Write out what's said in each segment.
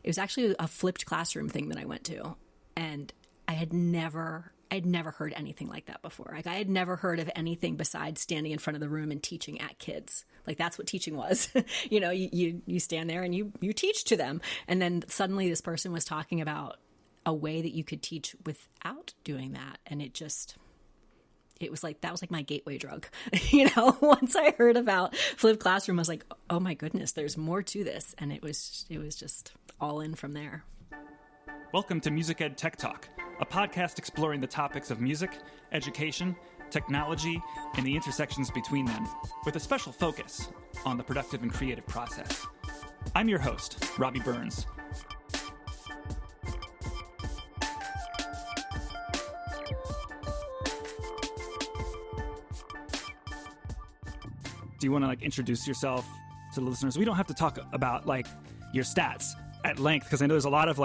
It was actually a flipped classroom thing that I went to. And I'd never heard anything like that before. Like, I had never heard of anything besides standing in front of the room and teaching at kids. Like, that's what teaching was. You stand there and you teach to them. And then suddenly this person was talking about a way that you could teach without doing that. And that was like my gateway drug. Once I heard about flipped classroom, I was like, oh my goodness, there's more to this. And it was just all in from there. Welcome to Music Ed Tech Talk, a podcast exploring the topics of music, education, technology, and the intersections between them, with a special focus on the productive and creative process. I'm your host, Robby Burns. Do you want to introduce yourself to the listeners? We don't have to talk about your stats at length, because I know there's a lot of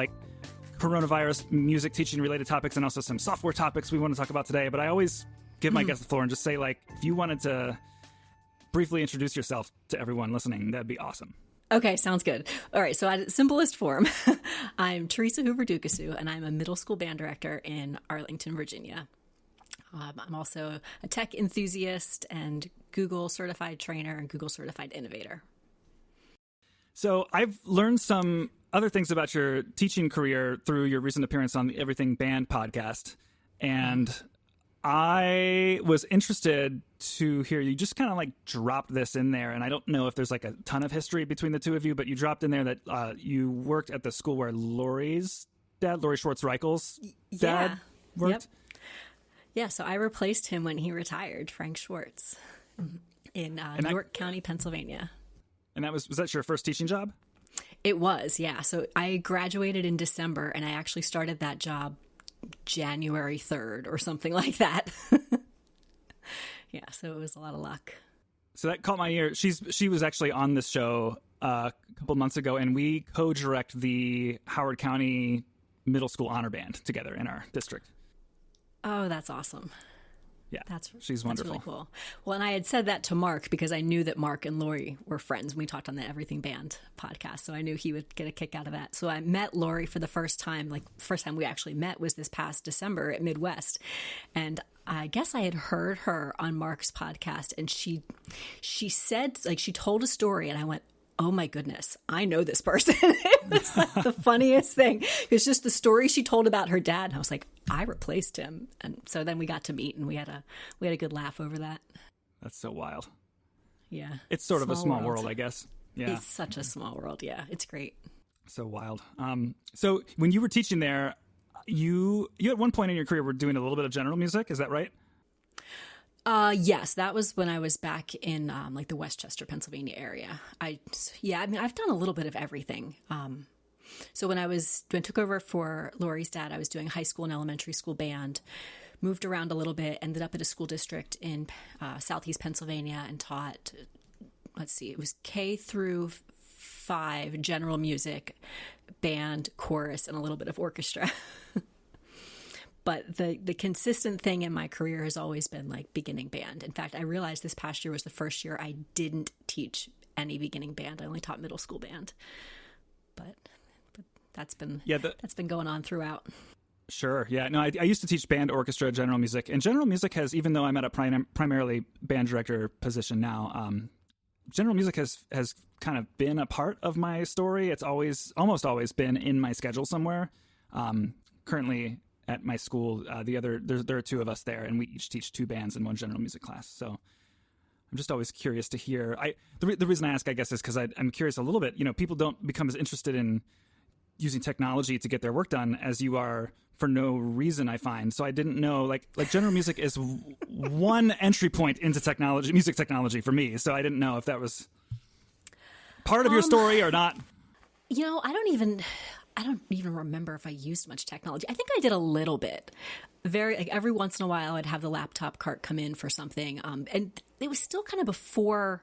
coronavirus music teaching related topics and also some software topics we want to talk about today. But I always give my guests the floor and just say, if you wanted to briefly introduce yourself to everyone listening, that'd be awesome. Okay, sounds good. All right, so at its simplest form, I'm Theresa Hoover Ducassoux, and I'm a middle school band director in Arlington, Virginia. I'm also a tech enthusiast and Google certified trainer and Google certified innovator. So I've learned some other things about your teaching career through your recent appearance on the Everything Band podcast. And I was interested to hear you just kind of dropped this in there. And I don't know if there's a ton of history between the two of you, but you dropped in there that you worked at the school where Lori's dad, Lori Schwartz-Reichel's dad worked. Yep. Yeah, so I replaced him when he retired, Frank Schwartz, in York County, Pennsylvania. And was that your first teaching job? It was, yeah. So I graduated in December, and I actually started that job January 3rd or something like that. Yeah, so it was a lot of luck. So that caught my ear. She was actually on this show a couple months ago, and we co-direct the Howard County Middle School Honor Band together in our district. Oh, that's awesome. Yeah, she's wonderful. That's really cool. Well, and I had said that to Mark because I knew that Mark and Lori were friends. We talked on the Everything Band podcast, so I knew he would get a kick out of that. So I met Lori for the first time. First time we actually met was this past December at Midwest. And I guess I had heard her on Mark's podcast, and she said, she told a story, and I went, oh my goodness, I know this person. It was the funniest thing. It's just the story she told about her dad. And I was like, I replaced him. And so then we got to meet, and we had a good laugh over that. That's so wild. Yeah. It's sort of a small world, I guess. Yeah. It's such a small world. Yeah. It's great. So wild. So when you were teaching there, you at one point in your career were doing a little bit of general music. Is that right? Yes, that was when I was back in the Westchester, Pennsylvania area. I've done a little bit of everything. So when I took over for Lori's dad, I was doing high school and elementary school band, moved around a little bit, ended up at a school district in Southeast Pennsylvania and taught, it was K through 5 general music, band, chorus, and a little bit of orchestra. But the consistent thing in my career has always been beginning band. In fact, I realized this past year was the first year I didn't teach any beginning band. I only taught middle school band. But that's been going on throughout. Sure. Yeah. No, I used to teach band, orchestra, general music. And general music has, even though I'm at a primarily band director position now, general music has kind of been a part of my story. It's almost always been in my schedule somewhere. Currently at my school, there are 2 of us there, and we each teach 2 bands and 1 general music class. So I'm just always curious to hear. The reason I ask, I guess, is because I'm curious a little bit. People don't become as interested in using technology to get their work done as you are for no reason, I find. So I didn't know, like general music is one entry point into technology, music technology for me. So I didn't know if that was part of your story or not. I don't even remember if I used much technology. I think I did a little bit. Every once in a while, I'd have the laptop cart come in for something. And it was still kind of before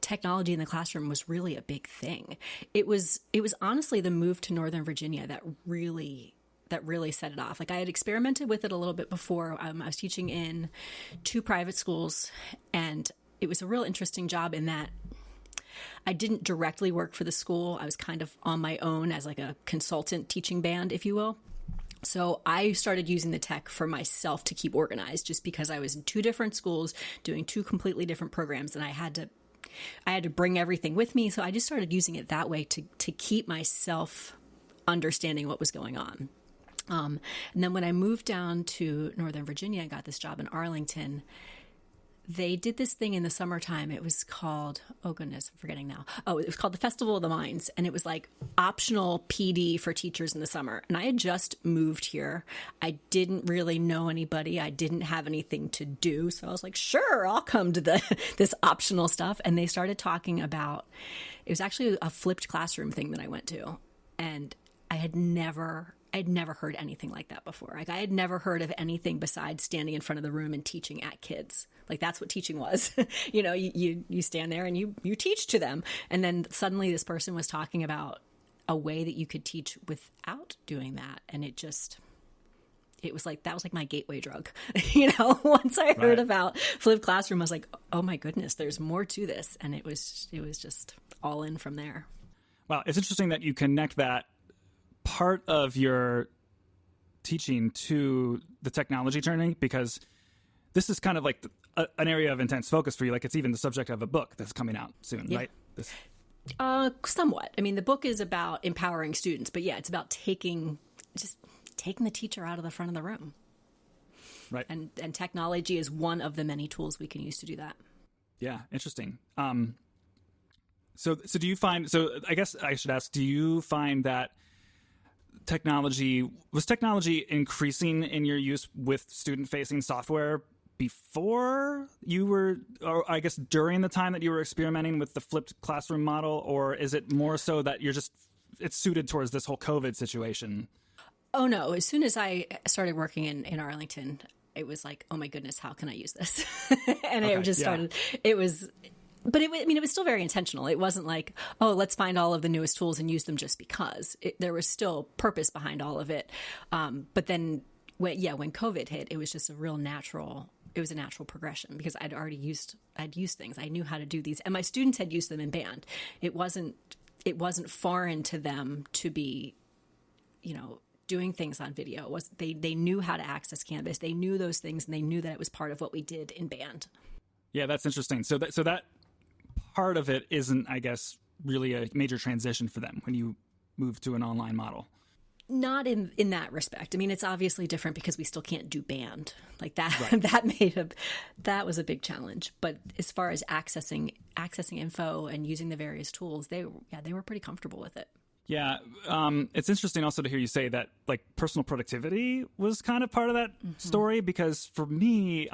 technology in the classroom was really a big thing. It was honestly the move to Northern Virginia that really set it off. I had experimented with it a little bit before. I was teaching in 2 private schools, and it was a real interesting job in that I didn't directly work for the school. I was kind of on my own as like a consultant teaching band, if you will. So I started using the tech for myself to keep organized, just because I was in 2 different schools doing 2 completely different programs, and I had to bring everything with me. So I just started using it that way to keep myself understanding what was going on. And then when I moved down to Northern Virginia and got this job in Arlington, they did this thing in the summertime. It was called, oh goodness, I'm forgetting now. Oh, it was called the Festival of the Minds. And it was like optional PD for teachers in the summer. And I had just moved here. I didn't really know anybody. I didn't have anything to do. So I was like, sure, I'll come to this optional stuff. And they started talking about, it was actually a flipped classroom thing that I went to. And I'd never heard anything like that before. Like I had never heard of anything besides standing in front of the room and teaching at kids. Like that's what teaching was. You stand there and you teach to them. And then suddenly this person was talking about a way that you could teach without doing that. And it was like, that was like my gateway drug. Once I heard about flipped classroom, I was like, oh my goodness, there's more to this. And it was just all in from there. Wow. It's interesting that you connect that part of your teaching to the technology journey, because this is kind of like an area of intense focus for you. Like it's even the subject of a book that's coming out soon, right? Somewhat. I mean, the book is about empowering students, but yeah, it's about taking the teacher out of the front of the room. Right. And technology is one of the many tools we can use to do that. Yeah. Interesting. So do you find, so I guess I should ask, do you find that was technology increasing in your use with student-facing software before you were, or I guess during the time that you were experimenting with the flipped classroom model, or is it more so that it's suited towards this whole COVID situation? Oh no. As soon as I started working in Arlington, it was like, oh my goodness, how can I use this? And it just started, but it was still very intentional. It wasn't like, oh, let's find all of the newest tools and use them just because. There was still purpose behind all of it. But then, when COVID hit, it was just a natural progression, because I'd used things. I knew how to do these, and my students had used them in band. It wasn't foreign to them to be, doing things on video. They knew how to access Canvas. They knew those things, and they knew that it was part of what we did in band. Yeah, that's interesting. So that part of it isn't, I guess, really a major transition for them when you move to an online model. Not in that respect. I mean, it's obviously different because we still can't do band like that. Right. That was a big challenge. But as far as accessing info and using the various tools, they were pretty comfortable with it. Yeah. It's interesting also to hear you say that like personal productivity was kind of part of that story, because for me,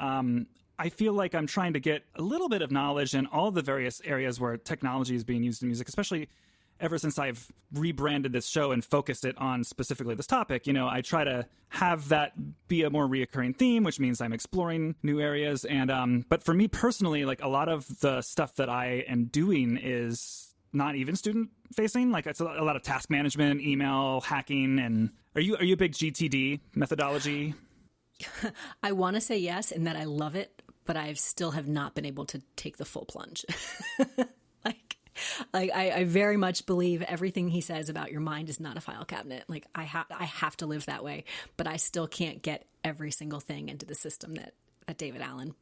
I feel like I'm trying to get a little bit of knowledge in all the various areas where technology is being used in music, especially ever since I've rebranded this show and focused it on specifically this topic. I try to have that be a more reoccurring theme, which means I'm exploring new areas. And but for me personally, like a lot of the stuff that I am doing is not even student facing. Like it's a lot of task management, email, hacking. And are you a big GTD methodology? I want to say yes, and that I love it, but I still have not been able to take the full plunge. I very much believe everything he says about your mind is not a file cabinet. Like I have to live that way, but I still can't get every single thing into the system that David Allen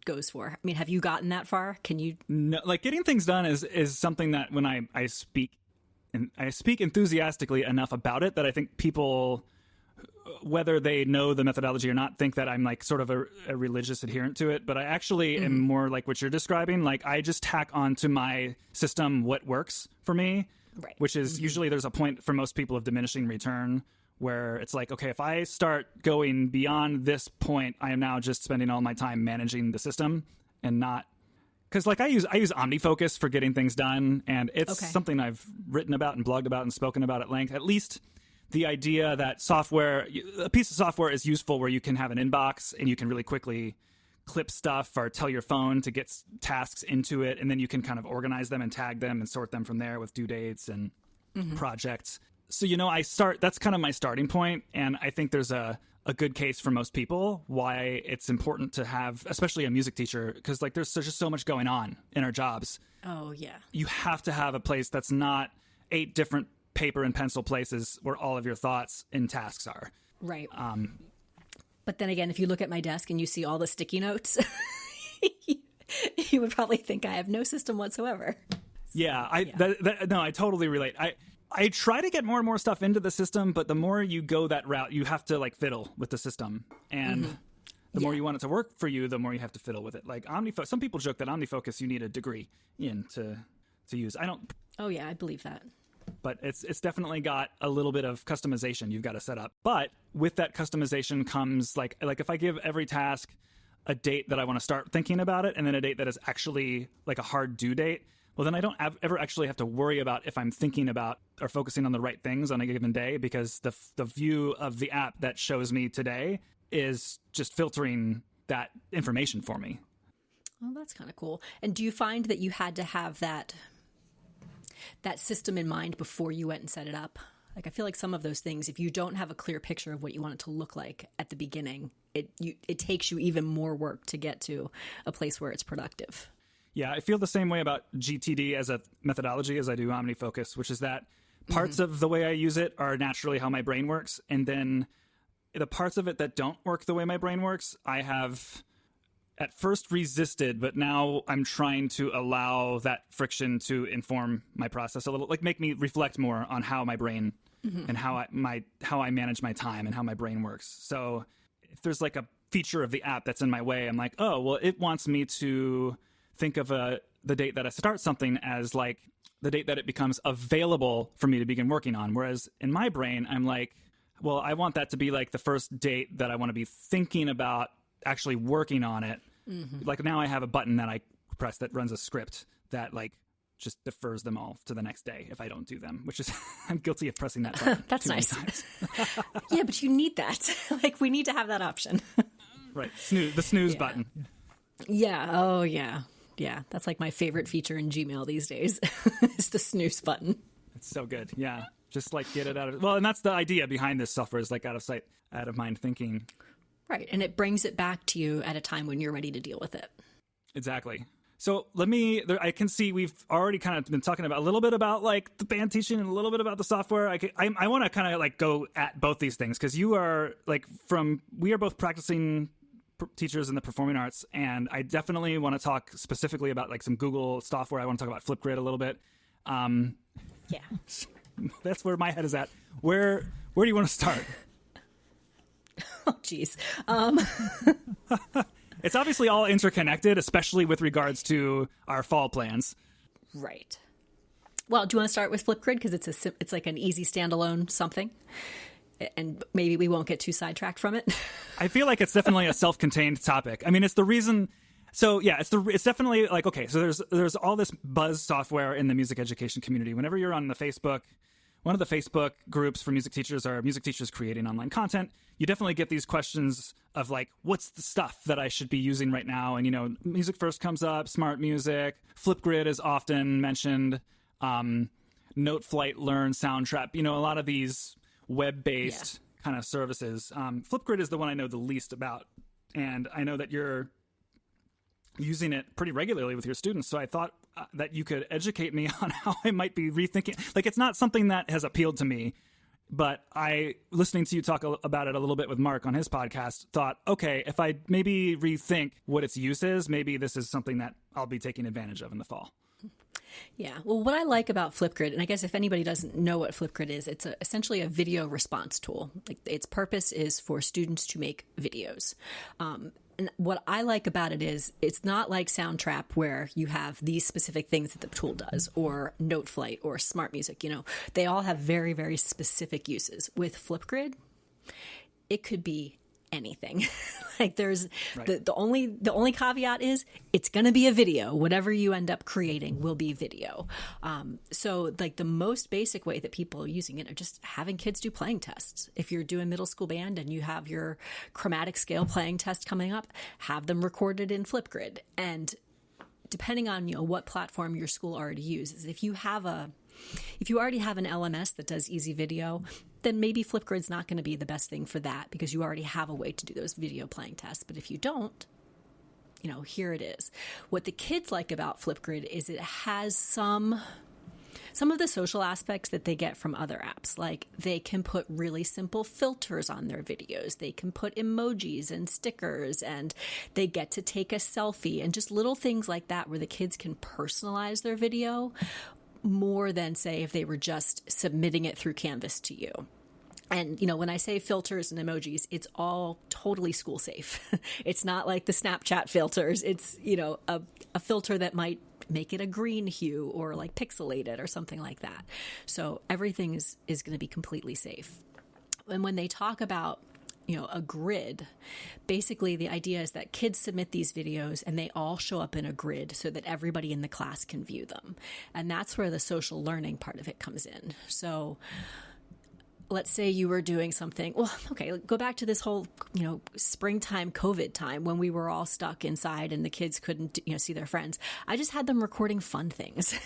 goes for. I mean, have you gotten that far? Can you? No, like getting things done is something that when I speak, and I speak enthusiastically enough about it that I think people, whether they know the methodology or not, think that I'm like sort of a religious adherent to it. But I actually am more like what you're describing. Like I just tack onto my system what works for me, right. Which is usually there's a point for most people of diminishing return where it's like, okay, if I start going beyond this point, I am now just spending all my time managing the system and not, because like I use OmniFocus for getting things done, and it's something I've written about and blogged about and spoken about at length. At least the idea that a piece of software is useful where you can have an inbox and you can really quickly clip stuff or tell your phone to get tasks into it, and then you can kind of organize them and tag them and sort them from there with due dates and projects. So, that's kind of my starting point. And I think there's a good case for most people why it's important to have, especially a music teacher, because like there's just so much going on in our jobs. Oh, yeah. You have to have a place that's not 8 different paper and pencil places where all of your thoughts and tasks are. Right. But then again, if you look at my desk and you see all the sticky notes, you would probably think I have no system whatsoever. Yeah, I totally relate. I try to get more and more stuff into the system, but the more you go that route, you have to like fiddle with the system. And the more you want it to work for you, the more you have to fiddle with it. Like OmniFocus, some people joke that OmniFocus you need a degree in to use. I don't. Oh yeah, I believe that. But it's definitely got a little bit of customization you've got to set up. But with that customization comes like if I give every task a date that I want to start thinking about it and then a date that is actually like a hard due date, well, then I don't ever actually have to worry about if I'm thinking about or focusing on the right things on a given day, because the view of the app that shows me today is just filtering that information for me. Well, that's kind of cool. And do you find that you had to have that system in mind before you went and set it up? Like, I feel like some of those things, if you don't have a clear picture of what you want it to look like at the beginning, it takes you even more work to get to a place where it's productive. Yeah, I feel the same way about GTD as a methodology as I do OmniFocus, which is that parts of the way I use it are naturally how my brain works. And then the parts of it that don't work the way my brain works, I have at first resisted, but now I'm trying to allow that friction to inform my process a little, like make me reflect more on how my brain and how I manage my time and how my brain works. So if there's like a feature of the app that's in my way, I'm like, oh, well, it wants me to think of the date that I start something as like the date that it becomes available for me to begin working on. Whereas in my brain, I'm like, well, I want that to be like the first date that I want to be thinking about actually working on it. Like now I have a button that I press that runs a script that like just defers them all to the next day if I don't do them, which is I'm guilty of pressing that button. That's nice. Yeah, but you need that. Like we need to have that option. Right. The snooze button. Yeah. Oh yeah. Yeah. That's like my favorite feature in Gmail these days is the snooze button. It's so good. Yeah. Just like get it out of, well, and that's the idea behind this software is like out of sight, out of mind thinking. Right. And it brings it back to you at a time when you're ready to deal with it. Exactly. So I can see we've already kind of been talking about a little bit about like the band teaching and a little bit about the software. I want to kind of like go at both these things because you are like we are both practicing teachers in the performing arts. And I definitely want to talk specifically about like some Google software. I want to talk about Flipgrid a little bit. Yeah. That's where my head is at. Where do you want to start? Oh, geez. It's obviously all interconnected, especially with regards to our fall plans. Right. Well, do you want to start with Flipgrid? Because it's like an easy standalone something. And maybe we won't get too sidetracked from it. I feel like it's definitely a self-contained topic. I mean, it's the reason. So yeah, it's definitely like, okay, so there's all this buzz software in the music education community. Whenever you're on the Facebook, one of the Facebook groups for music teachers are music teachers creating online content. You definitely get these questions of like, what's the stuff that I should be using right now? And, Music First comes up, Smart Music, Flipgrid is often mentioned, Note Flight, Learn, Soundtrap, a lot of these web-based kind of services. Flipgrid is the one I know the least about. And I know that you're using it pretty regularly with your students. So I thought that you could educate me on how I might be rethinking. Like, it's not something that has appealed to me, but listening to you talk about it a little bit with Mark on his podcast, thought, okay, if I maybe rethink what its use is, maybe this is something that I'll be taking advantage of in the fall. Yeah. Well, what I like about Flipgrid, and I guess if anybody doesn't know what Flipgrid is, it's essentially a video response tool. Like its purpose is for students to make videos. And what I like about it is it's not like Soundtrap where you have these specific things that the tool does, or Note Flight or Smart Music. They all have very, very specific uses. With Flipgrid, it could be anything. Like there's right. the only caveat is it's going to be a video. Whatever you end up creating will be video. So like the most basic way that people are using it are just having kids do playing tests. If you're doing middle school band and you have your chromatic scale playing test coming up, have them recorded in Flipgrid. And depending on what platform your school already uses, if you have If you already have an LMS that does easy video, then maybe Flipgrid's not going to be the best thing for that because you already have a way to do those video playing tests. But if you don't, here it is. What the kids like about Flipgrid is it has some of the social aspects that they get from other apps. Like they can put really simple filters on their videos. They can put emojis and stickers, and they get to take a selfie and just little things like that where the kids can personalize their video more than, say, if they were just submitting it through Canvas to you. And, when I say filters and emojis, it's all totally school safe. It's not like the Snapchat filters. It's, a filter that might make it a green hue or like pixelated or something like that. So everything is going to be completely safe. And when they talk about a grid, basically the idea is that kids submit these videos and they all show up in a grid so that everybody in the class can view them. And that's where the social learning part of it comes in. So let's say you were doing something, go back to this whole, springtime COVID time when we were all stuck inside and the kids couldn't, see their friends. I just had them recording fun things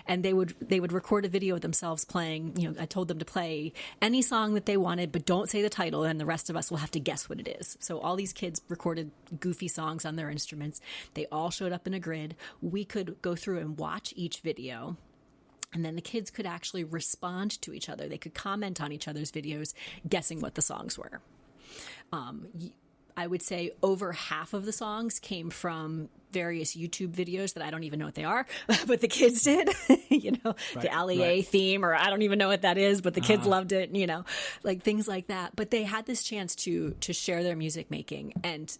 and they would record a video of themselves playing, I told them to play any song that they wanted, but don't say the title and the rest of us will have to guess what it is. So all these kids recorded goofy songs on their instruments. They all showed up in a grid. We could go through and watch each video. And then the kids could actually respond to each other. They could comment on each other's videos, guessing what the songs were. I would say over half of the songs came from various YouTube videos that I don't even know what they are, but the kids did, the Allier theme, or I don't even know what that is, but the kids loved it, like things like that. But they had this chance to share their music making. And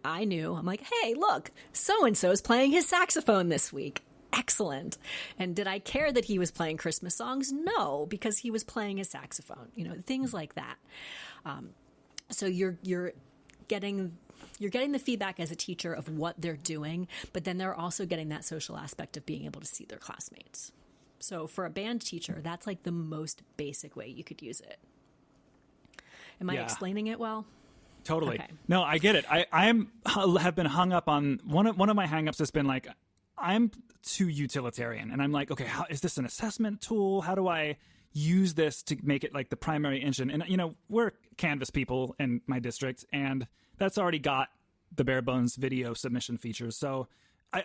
I knew, I'm like, hey, look, so-and-so's playing his saxophone this week. Excellent. And did I care that he was playing Christmas songs? No, because he was playing his saxophone, things like that. So you're getting the feedback as a teacher of what they're doing, but then they're also getting that social aspect of being able to see their classmates. So for a band teacher, that's like the most basic way you could use it. Am I explaining it well? Totally. Okay. No, I get it. I have been hung up on one of my hangups has been like, I'm too utilitarian, and I'm like, okay, how is this an assessment tool? How do I use this to make it like the primary engine? And we're Canvas people in my district, and that's already got the bare bones video submission features. So,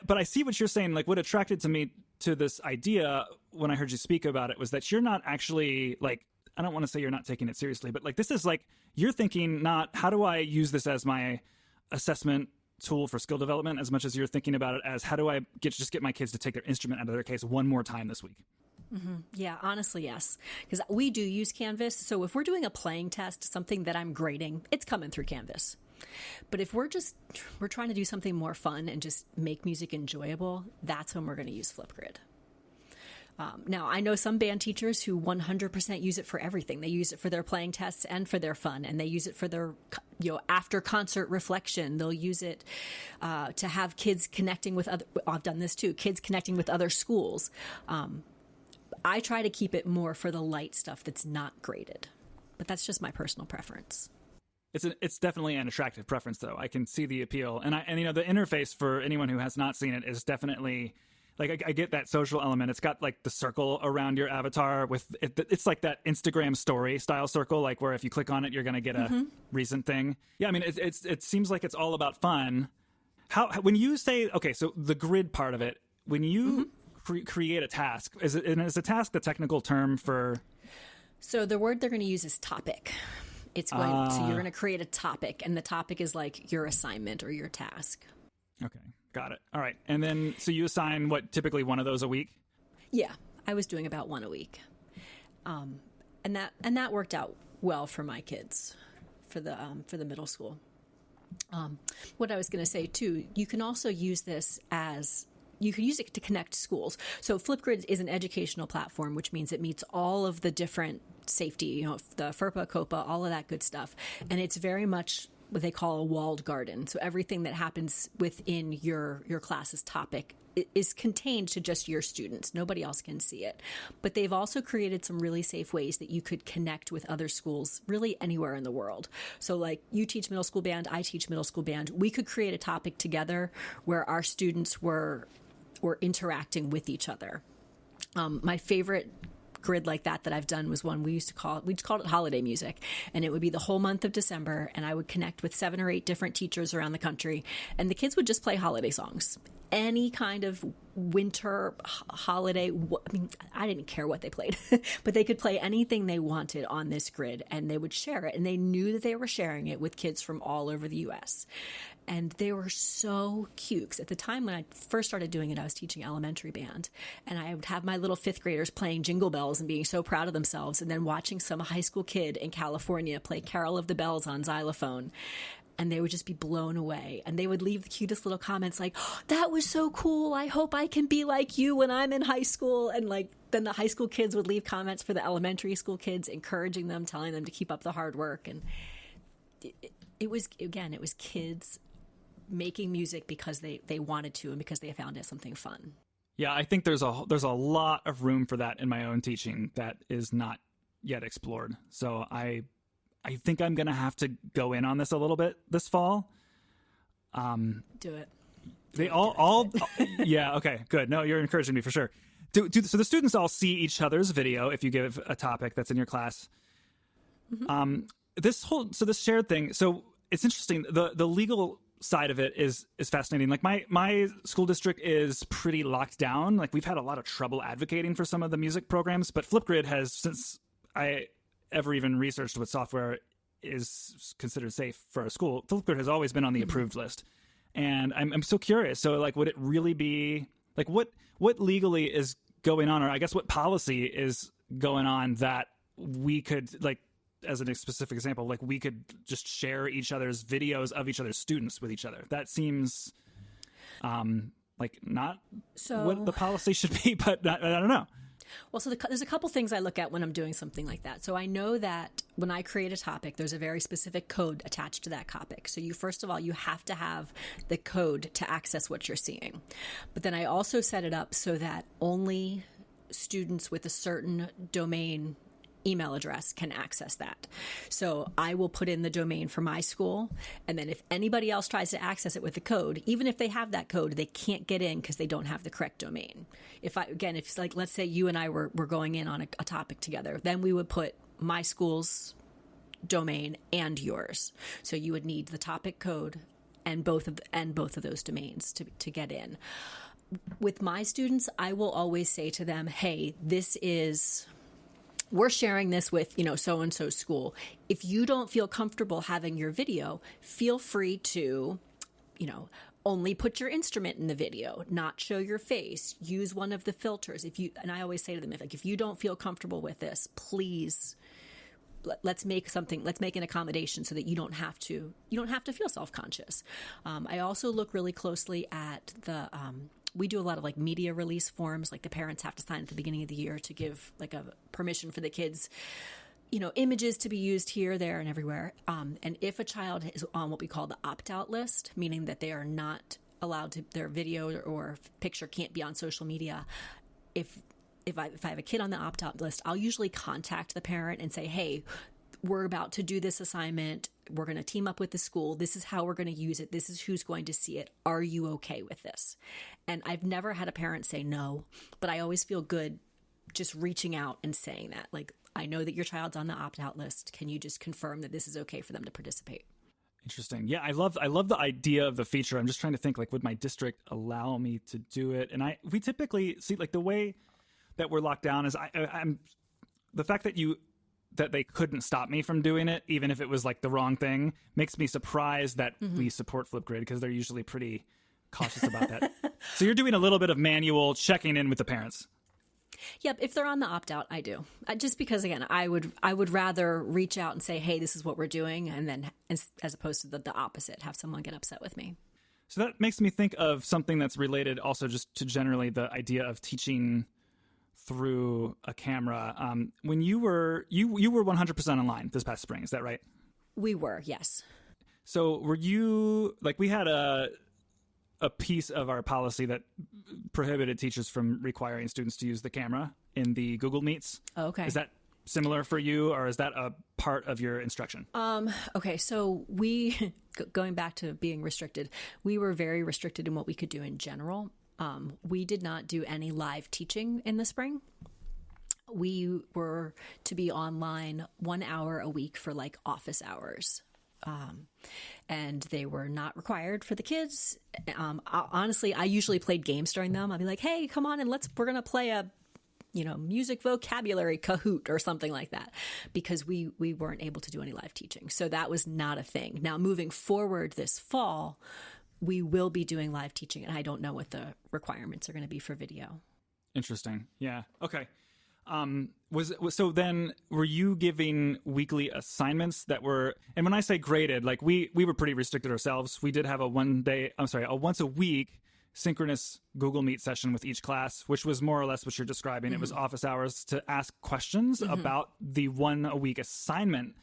but I see what you're saying. Like, what attracted to me to this idea when I heard you speak about it was that you're not actually like, I don't want to say you're not taking it seriously, but like this is like you're thinking not how do I use this as my assessment tool for skill development as much as you're thinking about it as how do I get my kids to take their instrument out of their case one more time this week. Mm-hmm. Yeah, honestly, yes. Because we do use Canvas. So if we're doing a playing test, something that I'm grading, it's coming through Canvas. But if we're trying to do something more fun and just make music enjoyable, that's when we're going to use Flipgrid. Now, I know some band teachers who 100% use it for everything. They use it for their playing tests and for their fun, and they use it for their after concert reflection. They'll use it to have kids connecting with other. I've done this too. Kids connecting with other schools. I try to keep it more for the light stuff that's not graded, but that's just my personal preference. It's definitely an attractive preference, though. I can see the appeal, and the interface for anyone who has not seen it is definitely. Like, I get that social element. It's got, like, the circle around your avatar with it. It's like that Instagram story style circle, like, where if you click on it, you're going to get a recent thing. Yeah, I mean, it seems like it's all about fun. When you say, okay, so the grid part of it, when you create a task, is a task the technical term for? So the word they're going to use is topic. It's going so you're going to create a topic, and the topic is, like, your assignment or your task. Okay. Got it. All right. And then, so you assign typically one of those a week? Yeah, I was doing about one a week. And that worked out well for my kids for the middle school. What I was going to say too, you can also use this you can use it to connect schools. So Flipgrid is an educational platform, which means it meets all of the different safety, the FERPA, COPA, all of that good stuff. And it's very much what they call a walled garden. So everything that happens within your class's topic is contained to just your students. Nobody else can see it. But they've also created some really safe ways that you could connect with other schools really anywhere in the world. So like you teach middle school band, I teach middle school band. We could create a topic together where our students were interacting with each other. My favorite grid like that I've done was one we called it holiday music, and it would be the whole month of December, and I would connect with 7 or 8 different teachers around the country, and the kids would just play holiday songs, any kind of winter holiday. I mean, I didn't care what they played, but they could play anything they wanted on this grid, and they would share it, and they knew that they were sharing it with kids from all over the US. And they were so cute. 'Cause at the time when I first started doing it, I was teaching elementary band, and I would have my little 5th graders playing Jingle Bells and being so proud of themselves, and then watching some high school kid in California play Carol of the Bells on xylophone. And they would just be blown away. And they would leave the cutest little comments like, oh, that was so cool. I hope I can be like you when I'm in high school. And like, then the high school kids would leave comments for the elementary school kids, encouraging them, telling them to keep up the hard work. And it was kids making music because they wanted to and because they found it something fun. Yeah, I think there's a lot of room for that in my own teaching that is not yet explored. So I think I'm going to have to go in on this a little bit this fall. Do it. Yeah, okay, good. No, you're encouraging me for sure. So the students all see each other's video if you give a topic that's in your class. Mm-hmm. This shared thing. So it's interesting. The legal side of it is fascinating. Like my school district is pretty locked down. Like we've had a lot of trouble advocating for some of the music programs, but Flipgrid has, since I ever even researched what software is considered safe for a school, Flipgrid has always been on the approved list. And I'm so curious. So like, would it really be like what legally is going on, or I guess what policy is going on that we could, like, as a specific example, like we could just share each other's videos of each other's students with each other? That seems like not what the policy should be, but I don't know. Well, so there's a couple things I look at when I'm doing something like that. So I know that when I create a topic, there's a very specific code attached to that topic. So first of all, you have to have the code to access what you're seeing. But then I also set it up so that only students with a certain domain email address can access that. So I will put in the domain for my school, and then if anybody else tries to access it with the code, even if they have that code, they can't get in because they don't have the correct domain. If like, let's say you and I were going in on a topic together, then we would put my school's domain and yours. So you would need the topic code and both of those domains to get in. With my students, I will always say to them, hey, we're sharing this with, so-and-so school. If you don't feel comfortable having your video, feel free to, only put your instrument in the video, not show your face, use one of the filters. And I always say to them, if you don't feel comfortable with this, please, let's make an accommodation so that you don't have to feel self-conscious. I also look really closely at we do a lot of like media release forms, like the parents have to sign at the beginning of the year to give like a permission for the kids, images to be used here, there, and everywhere. And if a child is on what we call the opt-out list, meaning that they are not allowed to, their video or picture can't be on social media, if I have a kid on the opt-out list, I'll usually contact the parent and say, hey, we're about to do this assignment. We're going to team up with the school. This is how we're going to use it. This is who's going to see it. Are you okay with this? And I've never had a parent say no, but I always feel good just reaching out and saying that. Like, I know that your child's on the opt-out list. Can you just confirm that this is okay for them to participate? Interesting. Yeah, I love the idea of the feature. I'm just trying to think, like, would my district allow me to do it? And we typically see, like, the way that we're locked down is I'm the fact that they couldn't stop me from doing it, even if it was like the wrong thing, makes me surprised that we support Flipgrid, because they're usually pretty cautious about that. So you're doing a little bit of manual checking in with the parents. Yep. If they're on the opt-out, I do. Just because, again, I would rather reach out and say, hey, this is what we're doing. And then as opposed to the opposite, have someone get upset with me. So that makes me think of something that's related also just to generally the idea of teaching through a camera. When you were 100% online this past spring, is that right? We were, yes. So were you, like, we had a piece of our policy that prohibited teachers from requiring students to use the camera in the Google Meets. Oh, okay. Is that similar for you, or is that a part of your instruction? Okay, so we, going back to being restricted, we were very restricted in what we could do in general. We did not do any live teaching in the spring. We were to be online 1 hour a week for like office hours. And they were not required for the kids. Honestly, I usually played games during them. I'd be like, hey, come on and we're going to play a, music vocabulary Kahoot or something like that, because we weren't able to do any live teaching. So that was not a thing. Now, moving forward this fall, we will be doing live teaching, and I don't know what the requirements are going to be for video. Interesting. Yeah. Okay. So then were you giving weekly assignments that were, and when I say graded, like we were pretty restricted ourselves. We did have a once a week synchronous Google Meet session with each class, which was more or less what you're describing. It was office hours to ask questions about the 1 a week assignment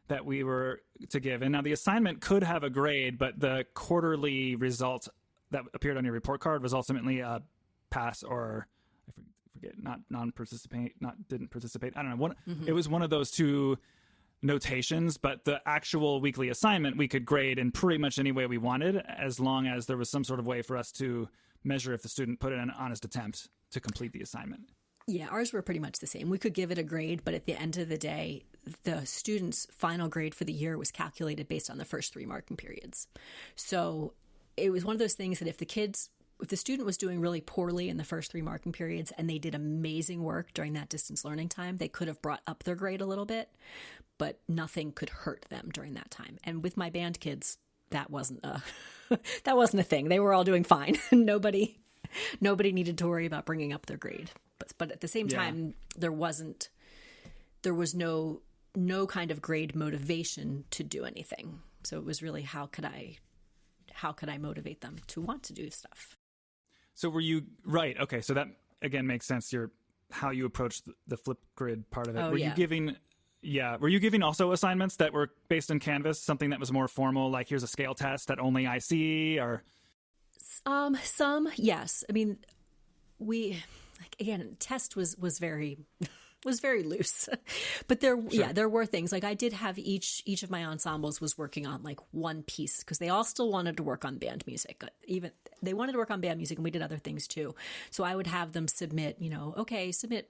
that we were to give. And now the assignment could have a grade, but the quarterly result that appeared on your report card was ultimately a pass or I forget, not non-participate, didn't participate. I don't know. It was one of those two notations, but the actual weekly assignment we could grade in pretty much any way we wanted, as long as there was some sort of way for us to measure if the student put in an honest attempt to complete the assignment. Yeah, ours were pretty much the same. We could give it a grade, but at the end of the day, the student's final grade for the year was calculated based on the first 3 marking periods. So it was one of those things that if the student was doing really poorly in the first 3 marking periods and they did amazing work during that distance learning time, they could have brought up their grade a little bit, but nothing could hurt them during that time. And with my band kids, that wasn't a thing. They were all doing fine. Nobody needed to worry about bringing up their grade. But at the same time, there was no kind of grade motivation to do anything. So it was really how could I motivate them to want to do stuff. So were you right? Okay, so that again makes sense. How you approached the Flipgrid part of it. Were you giving also assignments that were based in Canvas, something that was more formal, like here's a scale test that only I see, or? Some, yes. I mean, test was very loose, but there were things like I did have each of my ensembles was working on like one piece because they all still wanted to work on band music. Even they wanted to work on band music, and we did other things too. So I would have them submit, submit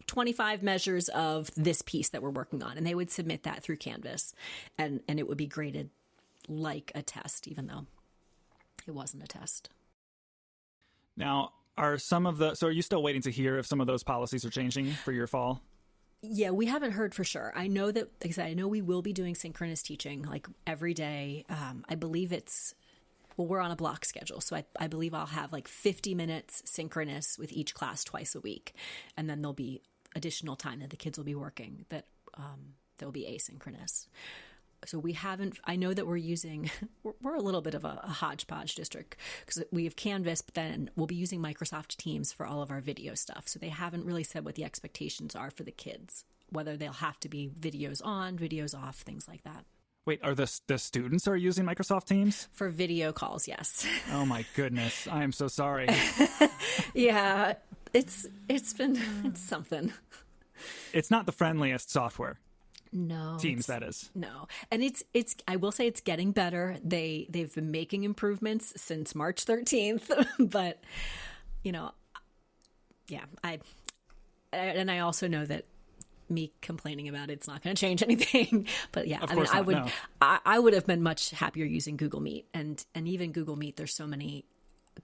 25 measures of this piece that we're working on, and they would submit that through Canvas, and it would be graded like a test, even though it wasn't a test. Now, are you still waiting to hear if some of those policies are changing for your fall? Yeah, we haven't heard for sure. I know that, like I said, I know we will be doing synchronous teaching like every day. I believe we're on a block schedule. So I believe I'll have like 50 minutes synchronous with each class twice a week. And then there'll be additional time that the kids will be working that will be asynchronous. So I know that we're a little bit of a hodgepodge district because we have Canvas, but then we'll be using Microsoft Teams for all of our video stuff. So they haven't really said what the expectations are for the kids, whether they'll have to be videos on, videos off, things like that. Wait, are the students are using Microsoft Teams? For video calls, yes. Oh my goodness. I am so sorry. Yeah, it's something. It's not the friendliest software. No. Teams, that is. No. And it's I will say it's getting better. They've been making improvements since March 13th, but I also know that me complaining about it's not going to change anything. But yeah, I would have been much happier using Google Meet, and even Google Meet, there's so many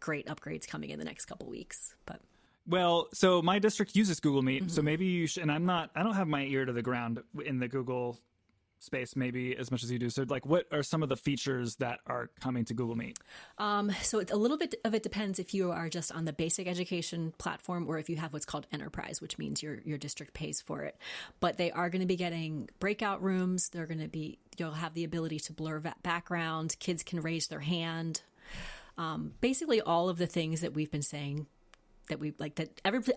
great upgrades coming in the next couple weeks, but well, so my district uses Google Meet, so maybe you should, and I don't have my ear to the ground in the Google space maybe as much as you do. So like, what are some of the features that are coming to Google Meet? So it's a little bit of it depends if you are just on the basic education platform or if you have what's called enterprise, which means your district pays for it. But they are going to be getting breakout rooms. You'll have the ability to blur background. Kids can raise their hand. Basically all of the things that we've been saying that we like,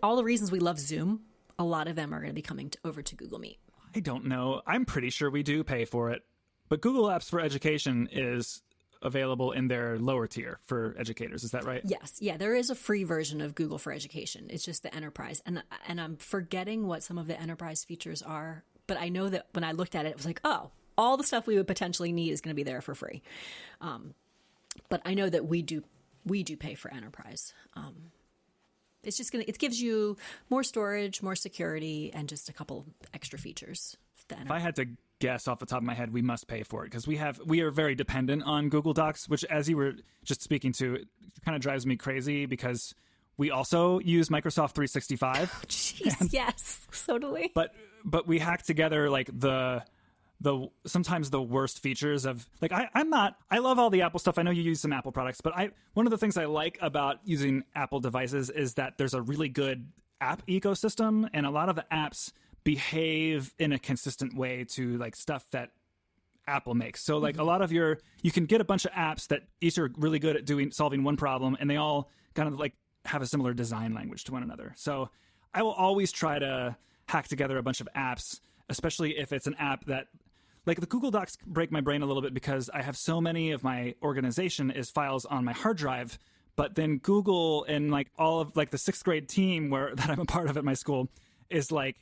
all the reasons we love Zoom, a lot of them are going to be coming over to Google Meet. I don't know. I'm pretty sure we do pay for it, but Google Apps for Education is available in their lower tier for educators. Is that right? Yes. Yeah, there is a free version of Google for Education. It's just the enterprise. And I'm forgetting what some of the enterprise features are, but I know that when I looked at it, it was like, oh, all the stuff we would potentially need is going to be there for free. But I know that we do we do pay for enterprise. It's just it gives you more storage, more security, and just a couple extra features. If I had to guess off the top of my head, we must pay for it because we are very dependent on Google Docs, which, as you were just speaking to, it kind of drives me crazy because we also use Microsoft 365. Oh, jeez, yes, totally. But we hack together like the sometimes the worst features of like I love all the Apple stuff. I know you use some Apple products, but one of the things I like about using Apple devices is that there's a really good app ecosystem, and a lot of the apps behave in a consistent way to like stuff that Apple makes. So like a lot of you can get a bunch of apps that each are really good at solving one problem, and they all kind of like have a similar design language to one another. So I will always try to hack together a bunch of apps, especially if it's an app that, like the Google Docs break my brain a little bit because I have so many of my organization is files on my hard drive, but then Google and like all of like the 6th grade team that I'm a part of at my school is like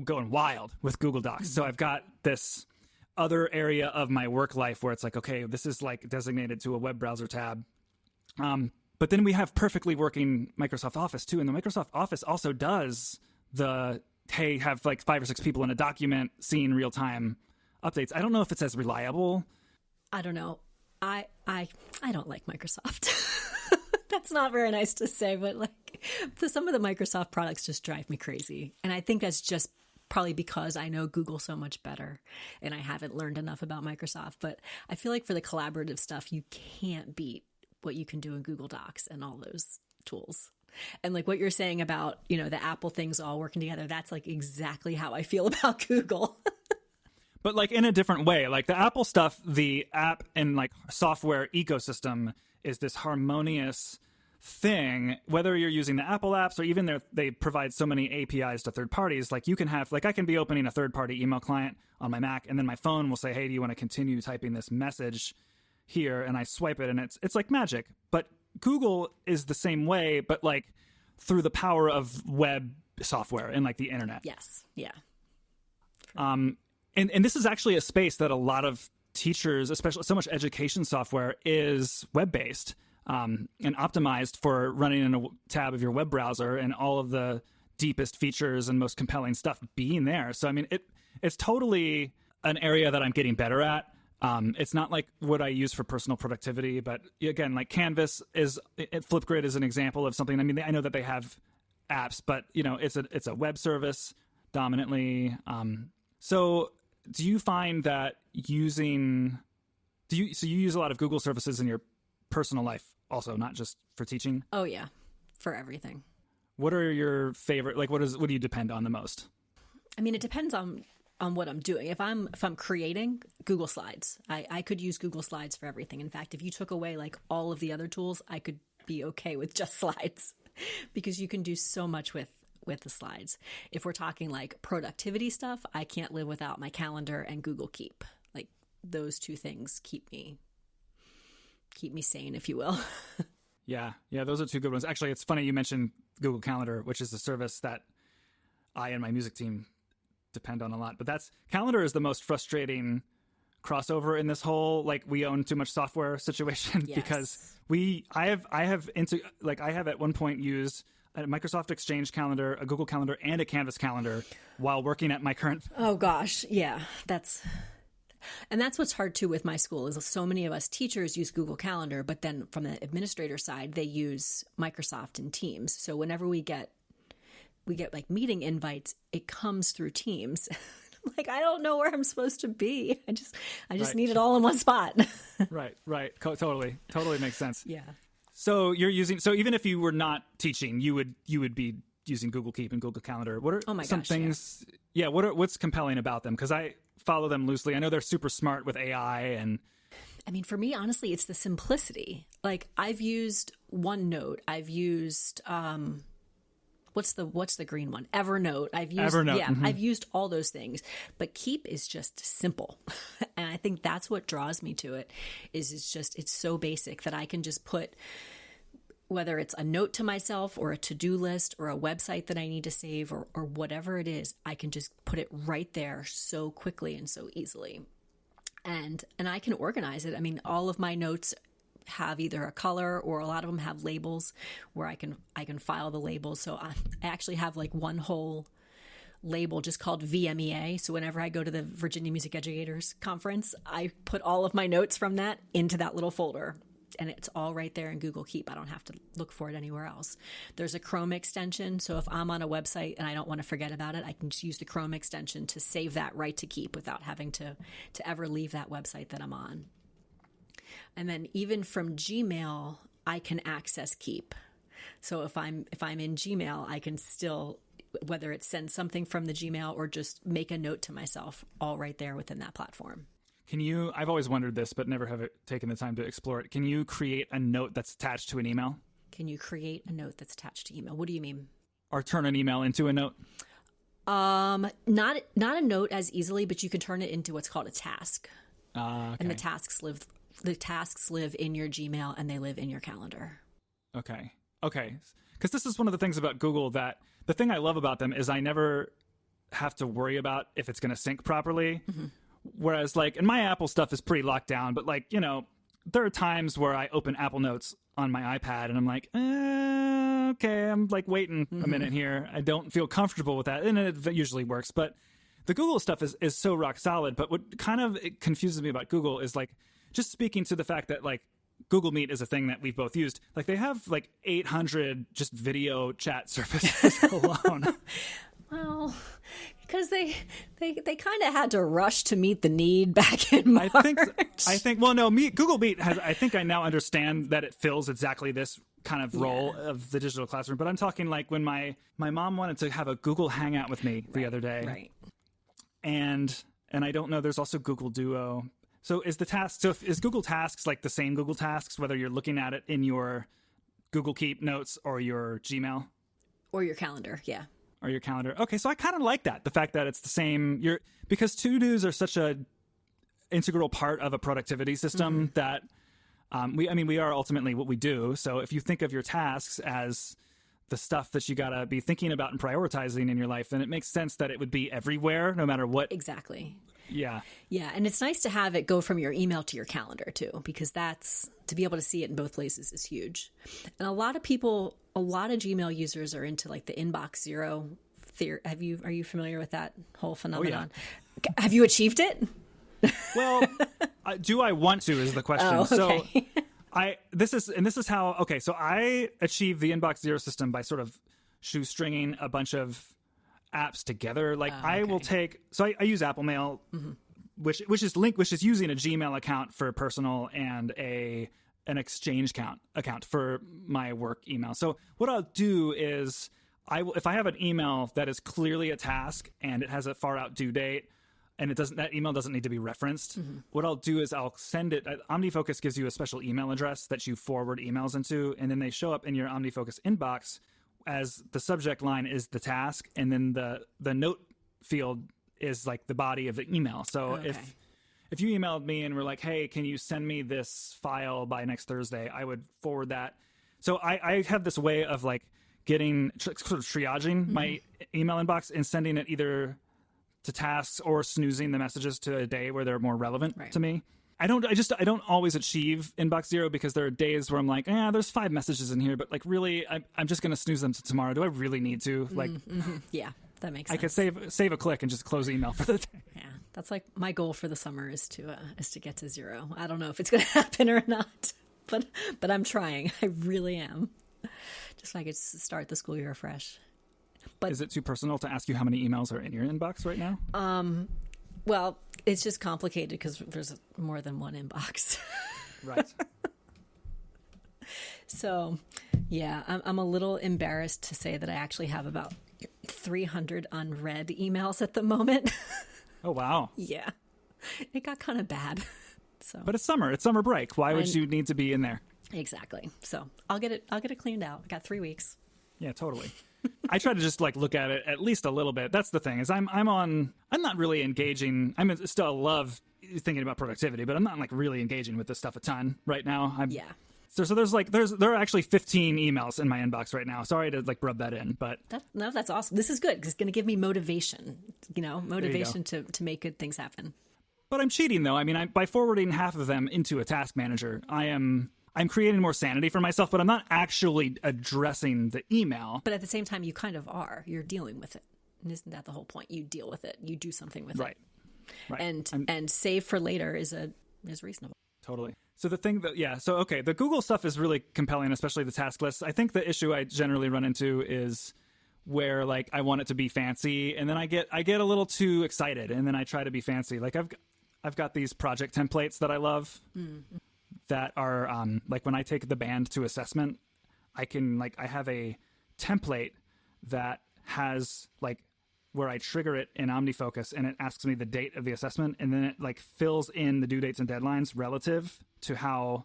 going wild with Google Docs. So I've got this other area of my work life where it's like, okay, this is like designated to a web browser tab. But then we have perfectly working Microsoft Office too. And the Microsoft Office also does have like 5 or 6 people in a document seeing real time updates. I don't know if it's as reliable. I don't know. I don't like Microsoft. That's not very nice to say, but like some of the Microsoft products just drive me crazy. And I think that's just probably because I know Google so much better and I haven't learned enough about Microsoft. But I feel like for the collaborative stuff, you can't beat what you can do in Google Docs and all those tools. And like what you're saying about, the Apple things all working together, that's like exactly how I feel about Google. But like in a different way, like the Apple stuff, the app and like software ecosystem is this harmonious thing, whether you're using the Apple apps or even they provide so many APIs to third parties. Like you can have, like I can be opening a third party email client on my Mac and then my phone will say, hey, do you want to continue typing this message here? And I swipe it and it's like magic. But Google is the same way, but like through the power of web software and like the internet. Yes. Yeah. And this is actually a space that a lot of teachers, especially so much education software, is web-based and optimized for running in a tab of your web browser and all of the deepest features and most compelling stuff being there. So, I mean, it's totally an area that I'm getting better at. It's not like what I use for personal productivity, but again, like Canvas Flipgrid is an example of something. I mean, I know that they have apps, but it's a web service dominantly. So do you find that you use a lot of Google services in your personal life also, not just for teaching? Oh yeah. For everything. What are your favorite, like what do you depend on the most? I mean, it depends on what I'm doing. If I'm creating, Google Slides. I could use Google Slides for everything. In fact, if you took away like all of the other tools, I could be okay with just Slides because you can do so much with the slides. If we're talking like productivity stuff, I can't live without my calendar and Google Keep. Like those two things keep me sane, if you will. Yeah, those are two good ones. Actually, it's funny you mentioned Google Calendar, which is a service that I and my music team depend on a lot. But Calendar is the most frustrating crossover in this whole like we own too much software situation. Yes. Because I have at one point used a Microsoft Exchange calendar, a Google Calendar, and a Canvas calendar while working at my current. Oh gosh, yeah, that's what's hard too with my school is so many of us teachers use Google Calendar, but then from the administrator side, they use Microsoft and Teams. So whenever we get like meeting invites, it comes through Teams. Like, I don't know where I'm supposed to be. I just right. Need it all in one spot. Right. Totally makes sense. Yeah. So even if you were not teaching, you would be using Google Keep and Google Calendar. What are some things? Yeah. What's compelling about them? Because I follow them loosely. I know they're super smart with AI and. I mean, for me, honestly, it's the simplicity. Like I've used OneNote. I've used what's the green one? Evernote. I've used Evernote. Yeah. Mm-hmm. I've used all those things, but Keep is just simple, and I think that's what draws me to it. It's so basic that I can just put, whether it's a note to myself or a to-do list or a website that I need to save or whatever it is, I can just put it right there so quickly and so easily. And I can organize it. I mean, all of my notes have either a color, or a lot of them have labels where I can file the labels. So I actually have like one whole label just called VMEA. So whenever I go to the Virginia Music Educators Conference, I put all of my notes from that into that little folder. And it's all right there in Google Keep. I don't have to look for it anywhere else. There's a Chrome extension. So if I'm on a website and I don't want to forget about it, I can just use the Chrome extension to save that right to keep without having to ever leave that website that I'm on. And then even from Gmail, I can access Keep. So if I'm in Gmail, I can still, whether it's send something from the Gmail or just make a note to myself, all right there within that platform. I've always wondered this, but never have taken the time to explore it. Can you create a note that's attached to an email? Can you create a note that's attached to email? What do you mean? Or turn an email into a note? Not a note as easily, but you can turn it into what's called a task. Okay. And the tasks live in your Gmail and they live in your calendar. Okay. Because this is one of the things about Google that the thing I love about them is I never have to worry about if it's going to sync properly. Mm-hmm. Whereas, like, and my Apple stuff is pretty locked down, but, like, you know, there are times where I open Apple Notes on my iPad and I'm like, okay, I'm like waiting a minute here. I don't feel comfortable with that. And it usually works. But the Google stuff is so rock solid. But what kind of it confuses me about Google is, like, just speaking to the fact that, like, Google Meet is a thing that we've both used. Like, they have like 800 just video chat services alone. Well, because they kind of had to rush to meet the need back in March. I think. Well, no, Google Meet has. I think I now understand that it fills exactly this kind of role of the digital classroom. But I'm talking like when my mom wanted to have a Google Hangout with me the other day, right? And I don't know. There's also Google Duo. So is Google Tasks like the same Google Tasks, whether you're looking at it in your Google Keep notes or your Gmail or your calendar? Yeah. Or your calendar. Okay, so I kind of like that. The fact that it's the same. Because to-dos are such a integral part of a productivity system that we are ultimately what we do. So if you think of your tasks as the stuff that you got to be thinking about and prioritizing in your life, then it makes sense that it would be everywhere, no matter what. Exactly. Yeah. Yeah, and it's nice to have it go from your email to your calendar too, because to be able to see it in both places is huge. And a lot of Gmail users are into like the inbox zero theory. Are you familiar with that whole phenomenon? Oh, yeah. Have you achieved it? Well, do I want to is the question. Oh, okay. So this is how, okay, so I achieved the inbox zero system by sort of shoestringing a bunch of apps together. Like I will take, so I use Apple Mail, which is using a Gmail account for personal and an Exchange account for my work email. So what I'll do is if I have an email that is clearly a task and it has a far out due date and that email doesn't need to be referenced, what I'll do is I'll send it. OmniFocus gives you a special email address that you forward emails into, and then they show up in your OmniFocus inbox as the subject line is the task, and then the note field is like the body of the email. So if you emailed me and were like, hey, can you send me this file by next Thursday, I would forward that. So I have this way of like getting sort of triaging my email inbox and sending it either to tasks or snoozing the messages to a day where they're more relevant to me. I don't always achieve inbox zero because there are days where I'm like, there's 5 messages in here, but like really, I'm just going to snooze them to tomorrow. Do I really need to? Like, yeah, that makes sense. I could save a click and just close email for the day. Yeah, that's like my goal for the summer is to get to 0. I don't know if it's going to happen or not, but I'm trying. I really am. Just so I could start the school year fresh. But is it too personal to ask you how many emails are in your inbox right now? Well, it's just complicated because there's more than one inbox. Right. So, yeah, I'm a little embarrassed to say that I actually have about 300 unread emails at the moment. Oh, wow. Yeah. It got kind of bad. So, but it's summer break. Why would you need to be in there? Exactly. So I'll get it cleaned out. I got 3 weeks. Yeah, totally. I try to just like look at it at least a little bit. That's the thing is I'm not really engaging. I still love thinking about productivity, but I'm not like really engaging with this stuff a ton right now. So there are actually 15 emails in my inbox right now. Sorry to like rub that in, but that's awesome. This is good because it's going to give me motivation, to make good things happen. But I'm cheating though. I mean, by forwarding half of them into a task manager, I am I'm creating more sanity for myself, but I'm not actually addressing the email. But at the same time, you kind of are. You're dealing with it. And isn't that the whole point? You deal with it. You do something with it. Right. And save for later is reasonable. Totally. So the thing that, so, okay, the Google stuff is really compelling, especially the task lists. I think the issue I generally run into is where like I want it to be fancy, and then I get a little too excited, and then I try to be fancy. Like I've got these project templates that I love that are like when I take the band to assessment, I have a template that has like where I trigger it in OmniFocus, and it asks me the date of the assessment, and then it like fills in the due dates and deadlines relative to how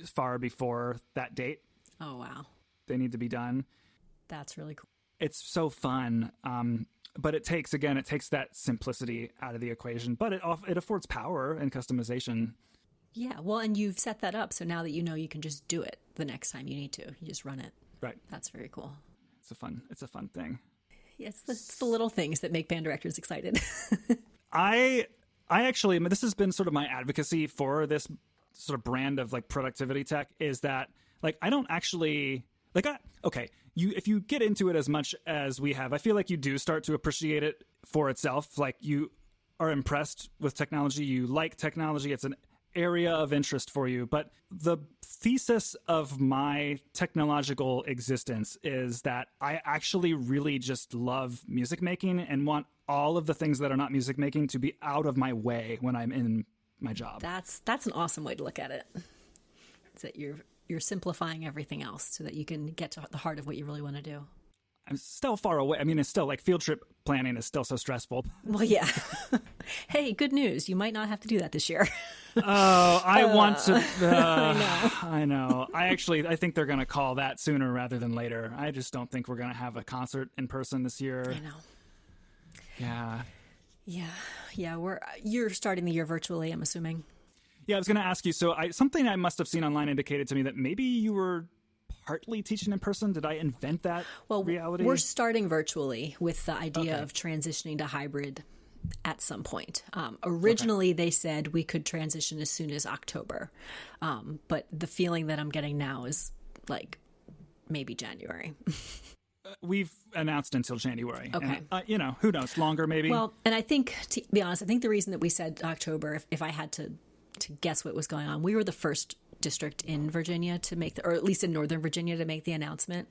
far before that date. Oh, wow. They need to be done. That's really cool. It's so fun. But it takes that simplicity out of the equation, but it affords power and customization. Yeah. Well, and you've set that up. So now that you know, you can just do it the next time you need to. You just run it. Right. That's very cool. It's a fun thing. Yeah, it's the little things that make band directors excited. I actually, this has been sort of my advocacy for this sort of brand of like productivity tech, is that like, I don't actually like, if you get into it as much as we have, I feel like you do start to appreciate it for itself. Like you are impressed with technology. You like technology. It's an area of interest for you. But the thesis of my technological existence is that I actually really just love music making and want all of the things that are not music making to be out of my way when I'm in my job. That's an awesome way to look at it. It's that you're simplifying everything else so that you can get to the heart of what you really want to do. I'm still far away. I mean, it's still like field trip planning is still so stressful. Well, yeah. Hey, good news. You might not have to do that this year. Oh, I want to. I know. I think they're going to call that sooner rather than later. I just don't think we're going to have a concert in person this year. I know. Yeah. You're starting the year virtually, I'm assuming. Yeah, I was going to ask you. So something I must have seen online indicated to me that maybe you were partly teaching in person. Did I invent that reality? We're starting virtually with the idea of transitioning to hybrid at some point. Originally, they said we could transition as soon as October. But the feeling that I'm getting now is like maybe January. We've announced until January. Okay. And, who knows? Longer, maybe? Well, and I think, to be honest, I think the reason that we said October, if I had to guess what was going on, we were the first district in Virginia to make or at least in Northern Virginia to make the announcement.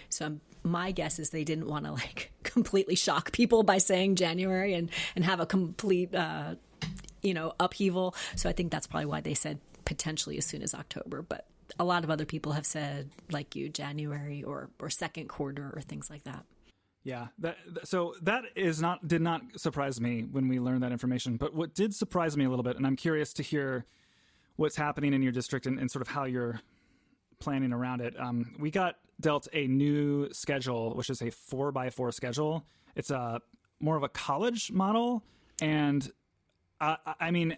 So my guess is they didn't want to like completely shock people by saying January and have a complete, upheaval. So I think that's probably why they said potentially as soon as October. But a lot of other people have said, like you, January or second quarter or things like that. Yeah. So that did not surprise me when we learned that information. But what did surprise me a little bit, and I'm curious to hear what's happening in your district and sort of how you're planning around it. We got dealt a new schedule, which is a 4x4 schedule. It's more of a college model. And I mean,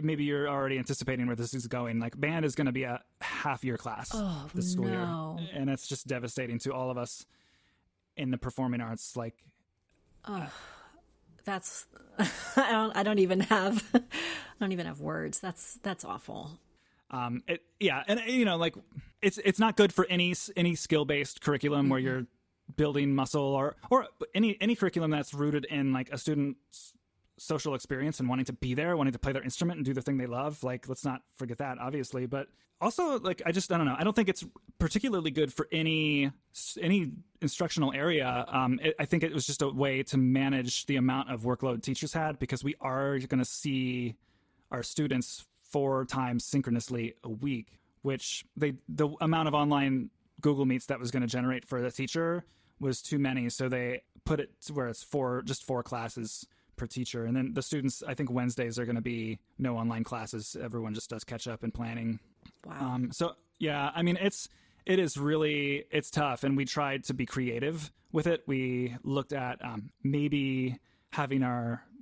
maybe you're already anticipating where this is going. Like band is going to be a half-year class this school year. And it's just devastating to all of us in the performing arts. Like, that's I don't even have words. That's awful. And it's not good for any skill-based curriculum where you're building muscle or any curriculum that's rooted in like a student's social experience and wanting to be there, wanting to play their instrument and do the thing they love. Like, let's not forget that, obviously. But also, like, I don't know. I don't think it's particularly good for any instructional area. I think it was just a way to manage the amount of workload teachers had, because we are going to see our students 4 times synchronously a week, which the amount of online Google Meets that was going to generate for the teacher was too many. So they put it to where it's 4 classes per teacher. And then the students, I think Wednesdays are going to be no online classes. Everyone just does catch up and planning. Wow. So yeah, I mean, it's tough. And we tried to be creative with it. We looked at maybe having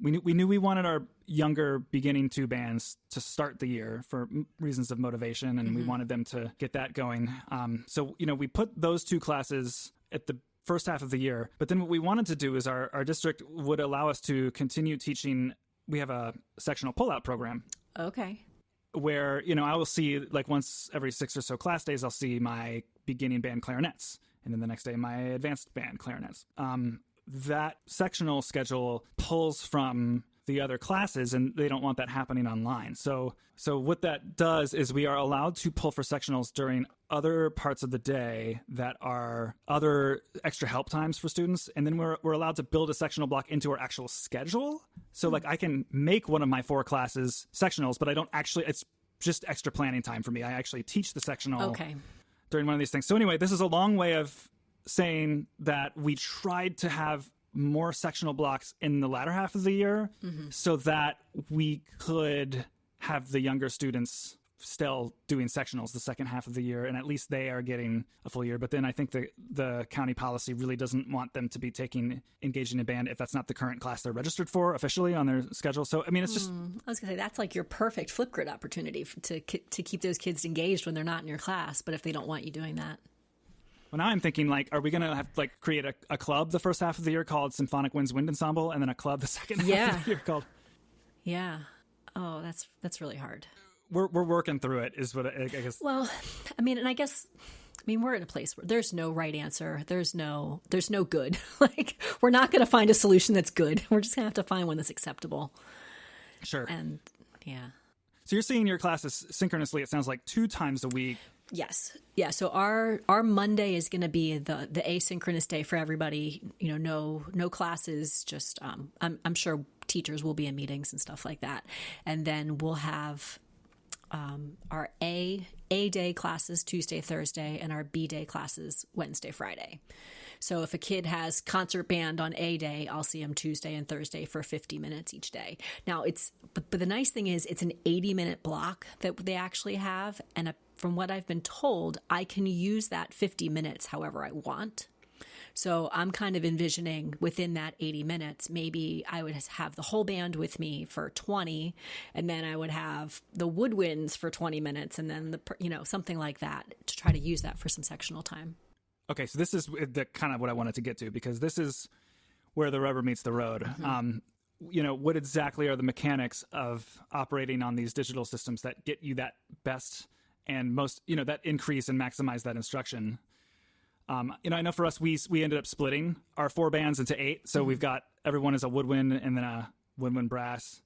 we knew we wanted our younger beginning 2 bands to start the year for reasons of motivation. And we wanted them to get that going. So, we put those 2 classes at the first half of the year. But then what we wanted to do is our district would allow us to continue teaching. We have a sectional pullout program. Okay. where, I will see like once every 6 or so class days, I'll see my beginning band clarinets. And then the next day, my advanced band clarinets. That sectional schedule pulls from the other classes, and they don't want that happening online. So what that does is we are allowed to pull for sectionals during other parts of the day that are other extra help times for students. And then we're allowed to build a sectional block into our actual schedule. So like I can make one of my 4 classes sectionals, but I don't actually, it's just extra planning time for me. I actually teach the sectional during one of these things. So anyway, this is a long way of saying that we tried to have more sectional blocks in the latter half of the year so that we could have the younger students still doing sectionals the second half of the year, and at least they are getting a full year. But then I think the county policy really doesn't want them to be engaging in band if that's not the current class they're registered for officially on their schedule. So, I mean, it's just... I was going to say, that's like your perfect Flipgrid opportunity to keep those kids engaged when they're not in your class, but if they don't want you doing that. Well, now I'm thinking, like, are we going to have like create a club the first half of the year called Symphonic Winds Wind Ensemble, and then a club the second half of the year called... Yeah. Oh, that's really hard. We're working through it, is what I guess. Well, I mean, we're in a place where there's no right answer. There's no good. Like, we're not going to find a solution that's good. We're just going to have to find one that's acceptable. Sure. And yeah. So you're seeing your classes synchronously, it sounds like 2 times a week. Yes. Yeah. So our Monday is going to be the asynchronous day for everybody. No classes. Just I'm sure teachers will be in meetings and stuff like that. And then we'll have our A day classes Tuesday, Thursday, and our B day classes Wednesday, Friday. So if a kid has concert band on A day, I'll see them Tuesday and Thursday for 50 minutes each day. Now but the nice thing is it's an 80-minute block that they actually have. And from what I've been told, I can use that 50 minutes however I want. So I'm kind of envisioning within that 80 minutes, maybe I would have the whole band with me for 20, and then I would have the woodwinds for 20 minutes, and then something like that to try to use that for some sectional time. Okay, so this is the kind of what I wanted to get to, because this is where the rubber meets the road. Mm-hmm. What exactly are the mechanics of operating on these digital systems that get you that best and most, that increase and maximize that instruction? I know for us, we ended up splitting our 4 bands into 8. So we've got everyone as a woodwind and then a woodwind brass.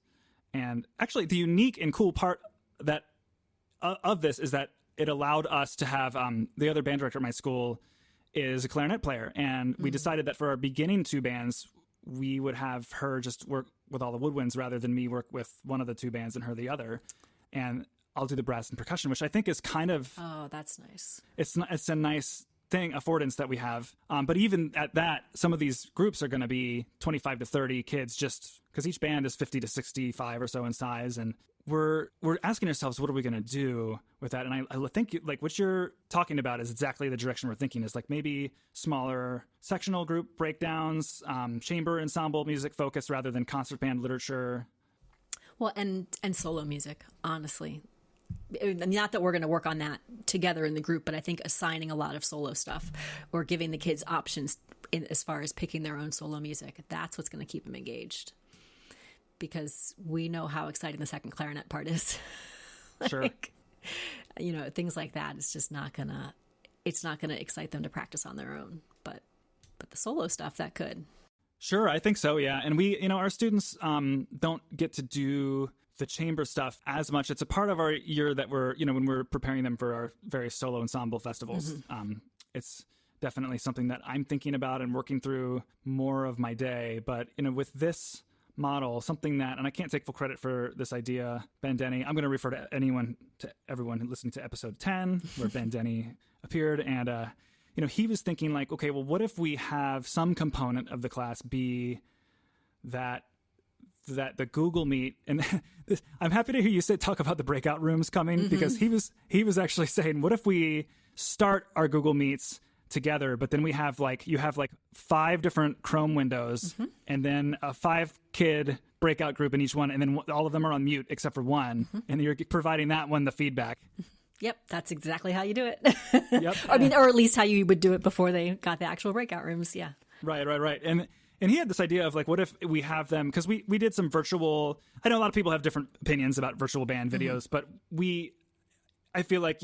And actually the unique and cool part that of this is that it allowed us to have the other band director at my school is a clarinet player. And we decided that for our beginning 2 bands, we would have her just work with all the woodwinds rather than me work with one of the 2 bands and her the other. And I'll do the brass and percussion, which I think is kind of... Oh, that's nice. It's a nice... affordance that we have. But even at that, some of these groups are going to be 25 to 30 kids, just because each band is 50 to 65 or so in size. And we're asking ourselves, what are we going to do with that? And I think like what you're talking about is exactly the direction we're thinking, is like maybe smaller sectional group breakdowns, chamber ensemble music focus rather than concert band literature. Well, and solo music, honestly. Not that we're going to work on that together in the group, but I think assigning a lot of solo stuff or giving the kids options as far as picking their own solo music, that's what's going to keep them engaged. Because we know how exciting the second clarinet part is. Sure. Things like that, it's just not going to excite them to practice on their own. But the solo stuff, that could. Sure, I think so, yeah. And we, our students don't get to do the chamber stuff as much. It's a part of our year that we're, when we're preparing them for our various solo ensemble festivals. Mm-hmm. It's definitely something that I'm thinking about and working through more of my day. But, with this model, something that, and I can't take full credit for this idea, Ben Denny, I'm going to refer to everyone listening to episode 10, where Ben Denny appeared. And, he was thinking like, okay, well, what if we have some component of the class be that the Google Meet, and I'm happy to hear you talk about the breakout rooms coming, because he was actually saying, what if we start our Google Meets together, but then you have 5 different Chrome windows, and then a 5-kid breakout group in each one, and then all of them are on mute except for one, and you're providing that one the feedback. Yep, that's exactly how you do it. Yep. Or at least how you would do it before they got the actual breakout rooms. Yeah. Right. And he had this idea of like, what if we have them, because we did some virtual, I know a lot of people have different opinions about virtual band videos, but I feel like,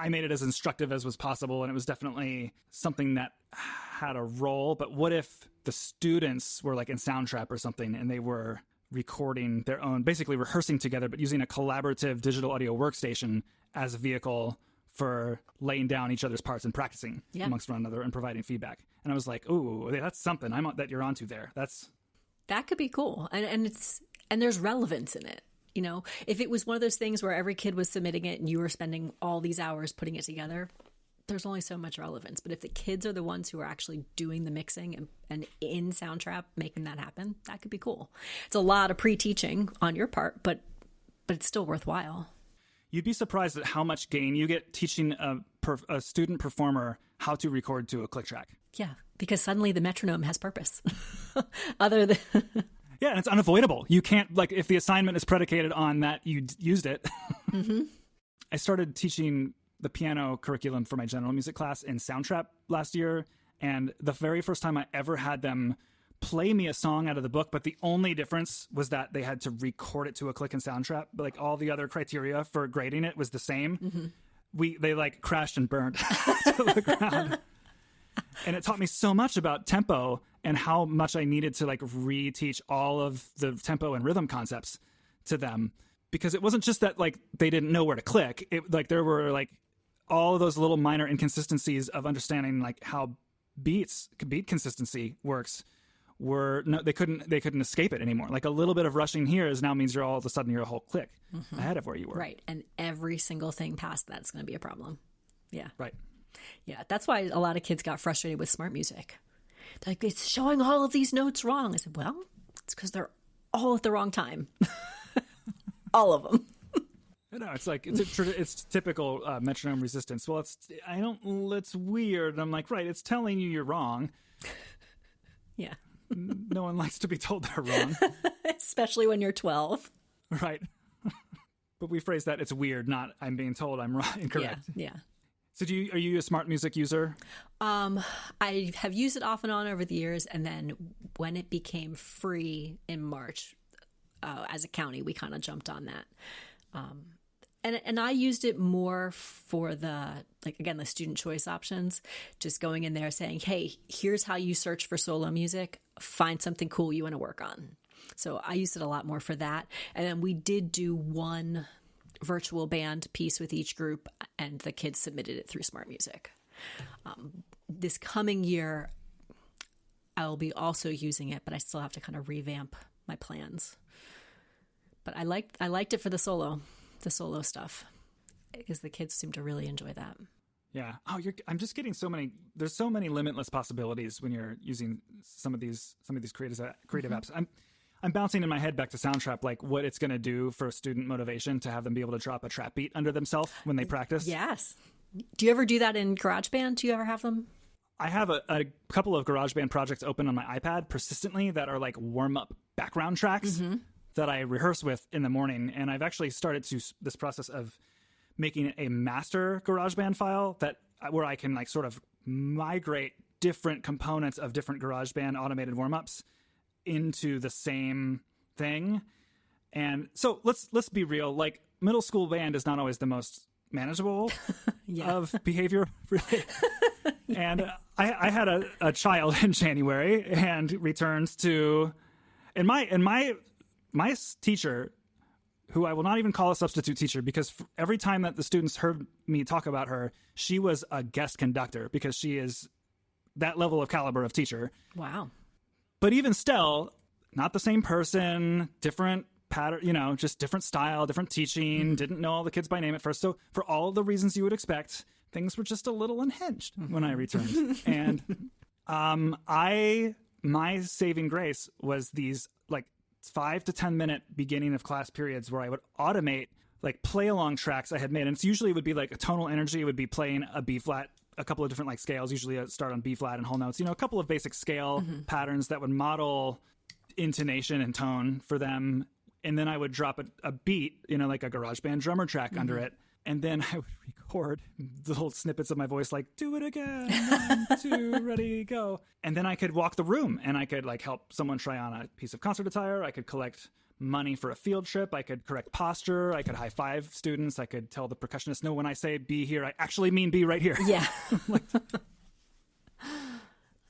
I made it as instructive as was possible, and it was definitely something that had a role. But what if the students were like in Soundtrap or something, and they were recording their own, basically rehearsing together, but using a collaborative digital audio workstation as a vehicle for laying down each other's parts and practicing amongst one another and providing feedback. And I was like, "Ooh, that's something that you're onto there." That could be cool, and there's relevance in it. If it was one of those things where every kid was submitting it and you were spending all these hours putting it together, there's only so much relevance. But if the kids are the ones who are actually doing the mixing and in Soundtrap making that happen, that could be cool. It's a lot of pre-teaching on your part, but it's still worthwhile. You'd be surprised at how much gain you get teaching a student performer how to record to a click track. Yeah, because suddenly the metronome has purpose. Other than... Yeah, and it's unavoidable. You can't, like, if the assignment is predicated on that you used it. Mm-hmm. I started teaching the piano curriculum for my general music class in Soundtrap last year, and the very first time I ever had them play me a song out of the book, but the only difference was that they had to record it to a click in Soundtrap. But like all the other criteria for grading it was the same. Mm-hmm. They like crashed and burned to the ground. And it taught me so much about tempo and how much I needed to like reteach all of the tempo and rhythm concepts to them, because it wasn't just that like they didn't know where to click. It like there were like all of those little minor inconsistencies of understanding like how beat consistency works. They couldn't escape it anymore. Like a little bit of rushing here now means you're all of a sudden you're a whole click ahead of where you were. Right. And every single thing past that's going to be a problem. Yeah. Right. Yeah. That's why a lot of kids got frustrated with smart music. They're like, it's showing all of these notes wrong. I said, well, it's because they're all at the wrong time. All of them. No, it's like it's typical metronome resistance. Well, it's weird. I'm like, right, it's telling you you're wrong. Yeah. No one likes to be told they're wrong. Especially when you're 12. Right. But we phrase that it's weird, not I'm being told I'm wrong, incorrect. Yeah. So are you a smart music user? I have used it off and on over the years, and then when it became free in March, as a county, we kind of jumped on that. And I used it more for the student choice options, just going in there saying, hey, here's how you search for solo music, find something cool you want to work on. So I used it a lot more for that. And then we did do one virtual band piece with each group, and the kids submitted it through Smart Music. This coming year, I'll be also using it, but I still have to kind of revamp my plans. But I liked it for the solo stuff, because the kids seem to really enjoy that. Yeah. Oh, I'm just getting there's so many limitless possibilities when you're using some of these creative apps. I'm bouncing in my head back to Soundtrap, like what it's going to do for student motivation to have them be able to drop a trap beat under themselves when they practice. Yes. Do you ever do that in GarageBand? Do you ever have them? I have a couple of GarageBand projects open on my iPad persistently that are like warm-up background tracks that I rehearse with in the morning. And I've actually started this process of making a master GarageBand file where I can like sort of migrate different components of different GarageBand automated warm-ups into the same thing. And so let's be real, like middle school band is not always the most manageable of behavior, really. And I had a child in January and returned to, and my teacher, who I will not even call a substitute teacher, because every time that the students heard me talk about her, she was a guest conductor, because she is that level of caliber of teacher. Wow. But even still, not the same person, different pattern, just different style, different teaching, didn't know all the kids by name at first. So for all the reasons you would expect, things were just a little unhinged when I returned. And my saving grace was these like 5 to 10 minute beginning of class periods where I would automate like play along tracks I had made. And it's usually would be like a tonal energy would be playing a B flat, a couple of different like scales, usually a start on B flat and whole notes, a couple of basic scale patterns that would model intonation and tone for them. And then I would drop a beat, like a GarageBand drummer track under it And then I would record the little snippets of my voice, like, do it again, 1, 2, ready, go. And then I could walk the room and I could like help someone try on a piece of concert attire. I could collect money for a field trip. I could correct posture. I could high five students. I could tell the percussionist, no, when I say be here, I actually mean be right here. Yeah.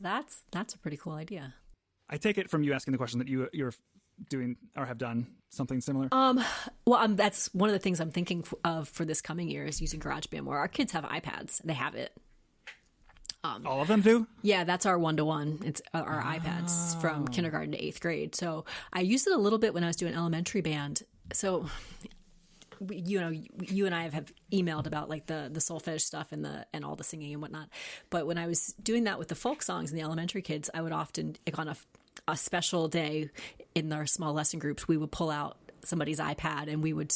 That's a pretty cool idea. I take it from you asking the question that you're doing or have done something similar. Well, that's one of the things I'm thinking of for this coming year is using GarageBand more. Our kids have iPads. They have it. All of them do? Yeah, that's our 1-to-1. It's our iPads from kindergarten to 8th grade. So I used it a little bit when I was doing elementary band. So, you and I have emailed about like the solfege stuff and all the singing and whatnot. But when I was doing that with the folk songs and the elementary kids, I would often, like on a special day in our small lesson groups, we would pull out somebody's iPad and we would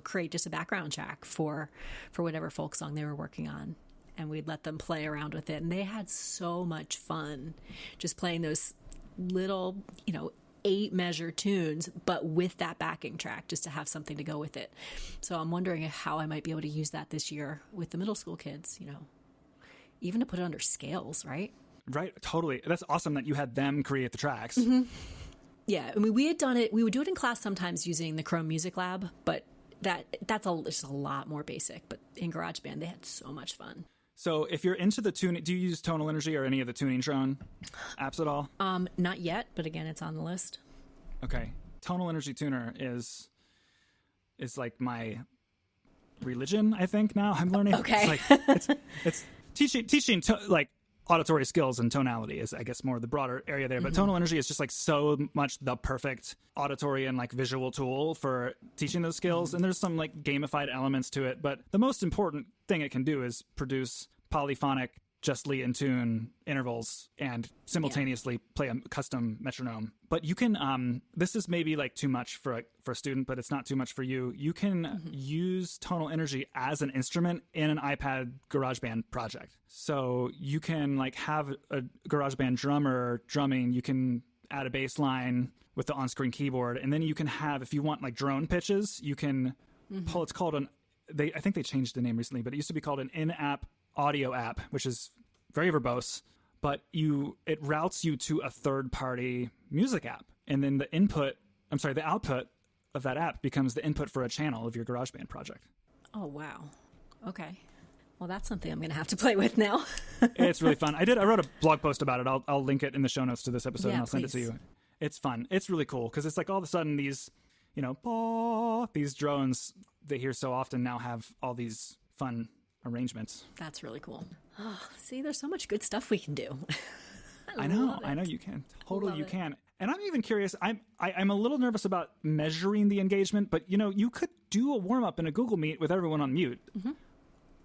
create just a background track for whatever folk song they were working on. And we'd let them play around with it. And they had so much fun just playing those little, 8-measure tunes, but with that backing track just to have something to go with it. So I'm wondering how I might be able to use that this year with the middle school kids, even to put it under scales, right? Right, totally. That's awesome that you had them create the tracks. Mm-hmm. Yeah, I mean, we had done it. We would do it in class sometimes using the Chrome Music Lab, but that's just a lot more basic. But in GarageBand, they had so much fun. So if you're into the tuning, do you use Tonal Energy or any of the tuning drone apps at all? Not yet, but again, it's on the list. Okay. Tonal Energy Tuner is like my religion, I think now. I'm learning. Okay. It's teaching like auditory skills and tonality is, I guess, more the broader area there. But Tonal Energy is just like so much the perfect auditory and like visual tool for teaching those skills. And there's some like gamified elements to it. But the most important thing it can do is produce polyphonic, justly in tune intervals and simultaneously play a custom metronome. But you can, this is maybe like too much for a student, but it's not too much for you. You can use Tonal Energy as an instrument in an iPad GarageBand project. So you can like have a GarageBand drummer drumming. You can add a bass line with the on-screen keyboard. And then you can have, if you want like drone pitches, you can pull, it's called I think they changed the name recently, but it used to be called an in-app audio app, which is very verbose, but it routes you to a third-party music app. And then the output of that app becomes the input for a channel of your GarageBand project. Oh, wow. Okay. Well, that's something I'm going to have to play with now. It's really fun. I wrote a blog post about it. I'll link it in the show notes to this episode, and I'll send it to you. It's fun. It's really cool because it's like all of a sudden these, these drones they hear so often now have all these fun arrangements. That's really cool. Oh, see, there's so much good stuff we can do. I know you can. Totally you can. And I'm even curious, I'm a little nervous about measuring the engagement, but you could do a warm-up in a Google Meet with everyone on mute.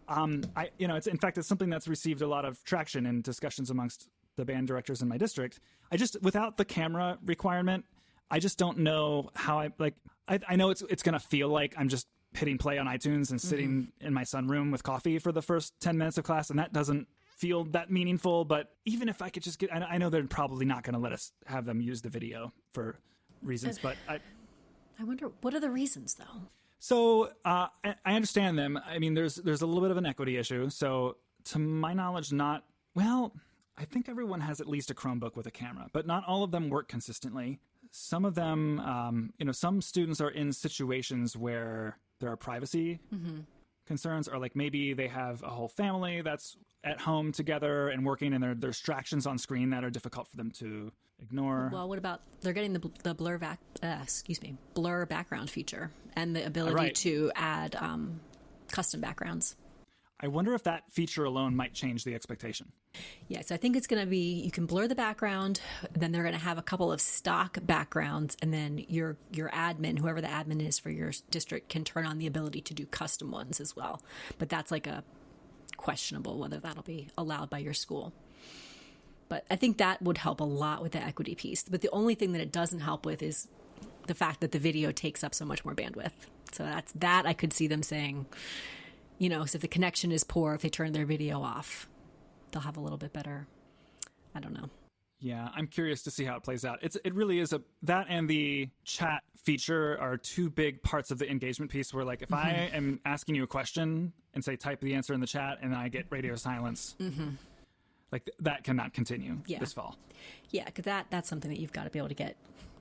It's in fact it's something that's received a lot of traction in discussions amongst the band directors in my district. Without the camera requirement, I just don't know how I know it's going to feel like I'm just hitting play on iTunes and sitting in my sunroom with coffee for the first 10 minutes of class, and that doesn't feel that meaningful. But even if I could just I know they're probably not going to let us have them use the video for reasons, but I wonder, what are the reasons though? So I understand them. I mean, there's a little bit of an equity issue. So to my knowledge, I think everyone has at least a Chromebook with a camera, but not all of them work consistently. Some of them, some students are in situations where there are privacy concerns, or like maybe they have a whole family that's at home together and working, and there are distractions on screen that are difficult for them to ignore. Well, what about they're getting the blur background feature and the ability to add custom backgrounds. I wonder if that feature alone might change the expectation. Yes, I think it's going to be, you can blur the background, then they're going to have a couple of stock backgrounds, and then your admin, whoever the admin is for your district, can turn on the ability to do custom ones as well. But that's like a questionable whether that'll be allowed by your school. But I think that would help a lot with the equity piece. But the only thing that it doesn't help with is the fact that the video takes up so much more bandwidth. So that I could see them saying, so if the connection is poor, if they turn their video off, they'll have a little bit better. I don't know. Yeah, I'm curious to see how it plays out. It really is that and the chat feature are two big parts of the engagement piece where, like, if I am asking you a question and say type the answer in the chat and I get radio silence, like that cannot continue this fall. Yeah, because that's something that you've got to be able to get.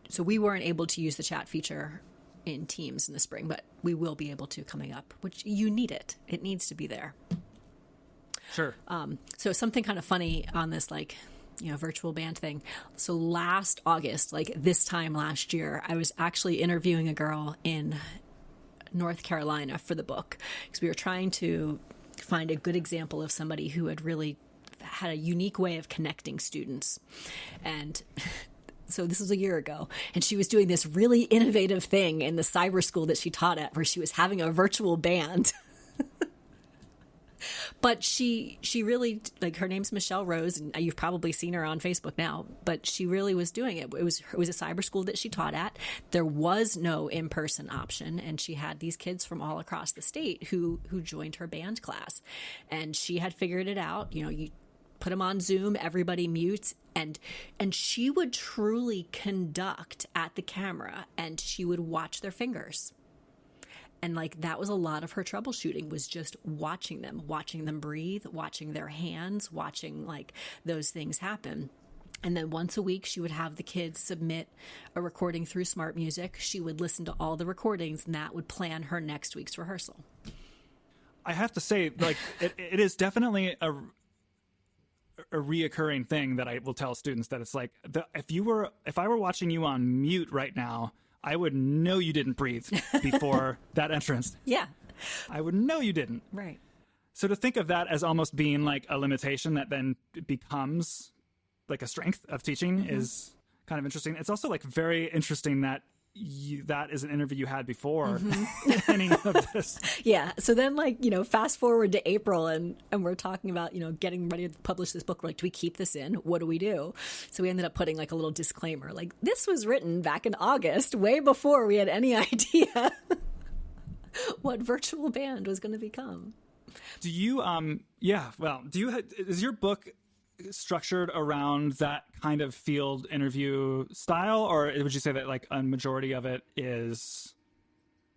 So we weren't able to use the chat feature in Teams in the spring, but we will be able to coming up, which you need it. It needs to be there. Sure. So something kind of funny on this, like, virtual band thing. So last August, like this time last year, I was actually interviewing a girl in North Carolina for the book because we were trying to find a good example of somebody who had really had a unique way of connecting students. And so this was a year ago, and she was doing this really innovative thing in the cyber school that she taught at where she was having a virtual band. But she really, like, her name's Michelle Rose, and you've probably seen her on Facebook now, but she really was doing it. It was a cyber school that she taught at. There was no in-person option, and she had these kids from all across the state who joined her band class. And she had figured it out. You put them on Zoom, everybody mutes, and she would truly conduct at the camera, and she would watch their fingers. And, like, that was a lot of her troubleshooting, was just watching them breathe, watching their hands, watching, like, those things happen. And then once a week, she would have the kids submit a recording through Smart Music. She would listen to all the recordings, and that would plan her next week's rehearsal. I have to say, like, it is definitely a reoccurring thing that I will tell students, that it's like, if I were watching you on mute right now, I would know you didn't breathe before that entrance. Yeah. I would know you didn't. Right. So to think of that as almost being like a limitation that then becomes like a strength of teaching is kind of interesting. It's also, like, very interesting that that is an interview you had before any of this. Yeah. So then, like, fast forward to April, and we're talking about, getting ready to publish this book. We're like, do we keep this in? What do we do? So we ended up putting, like, a little disclaimer, like, this was written back in August, way before we had any idea what virtual band was going to become. Do you, is your book structured around that kind of field interview style, or would you say that, like, a majority of it is,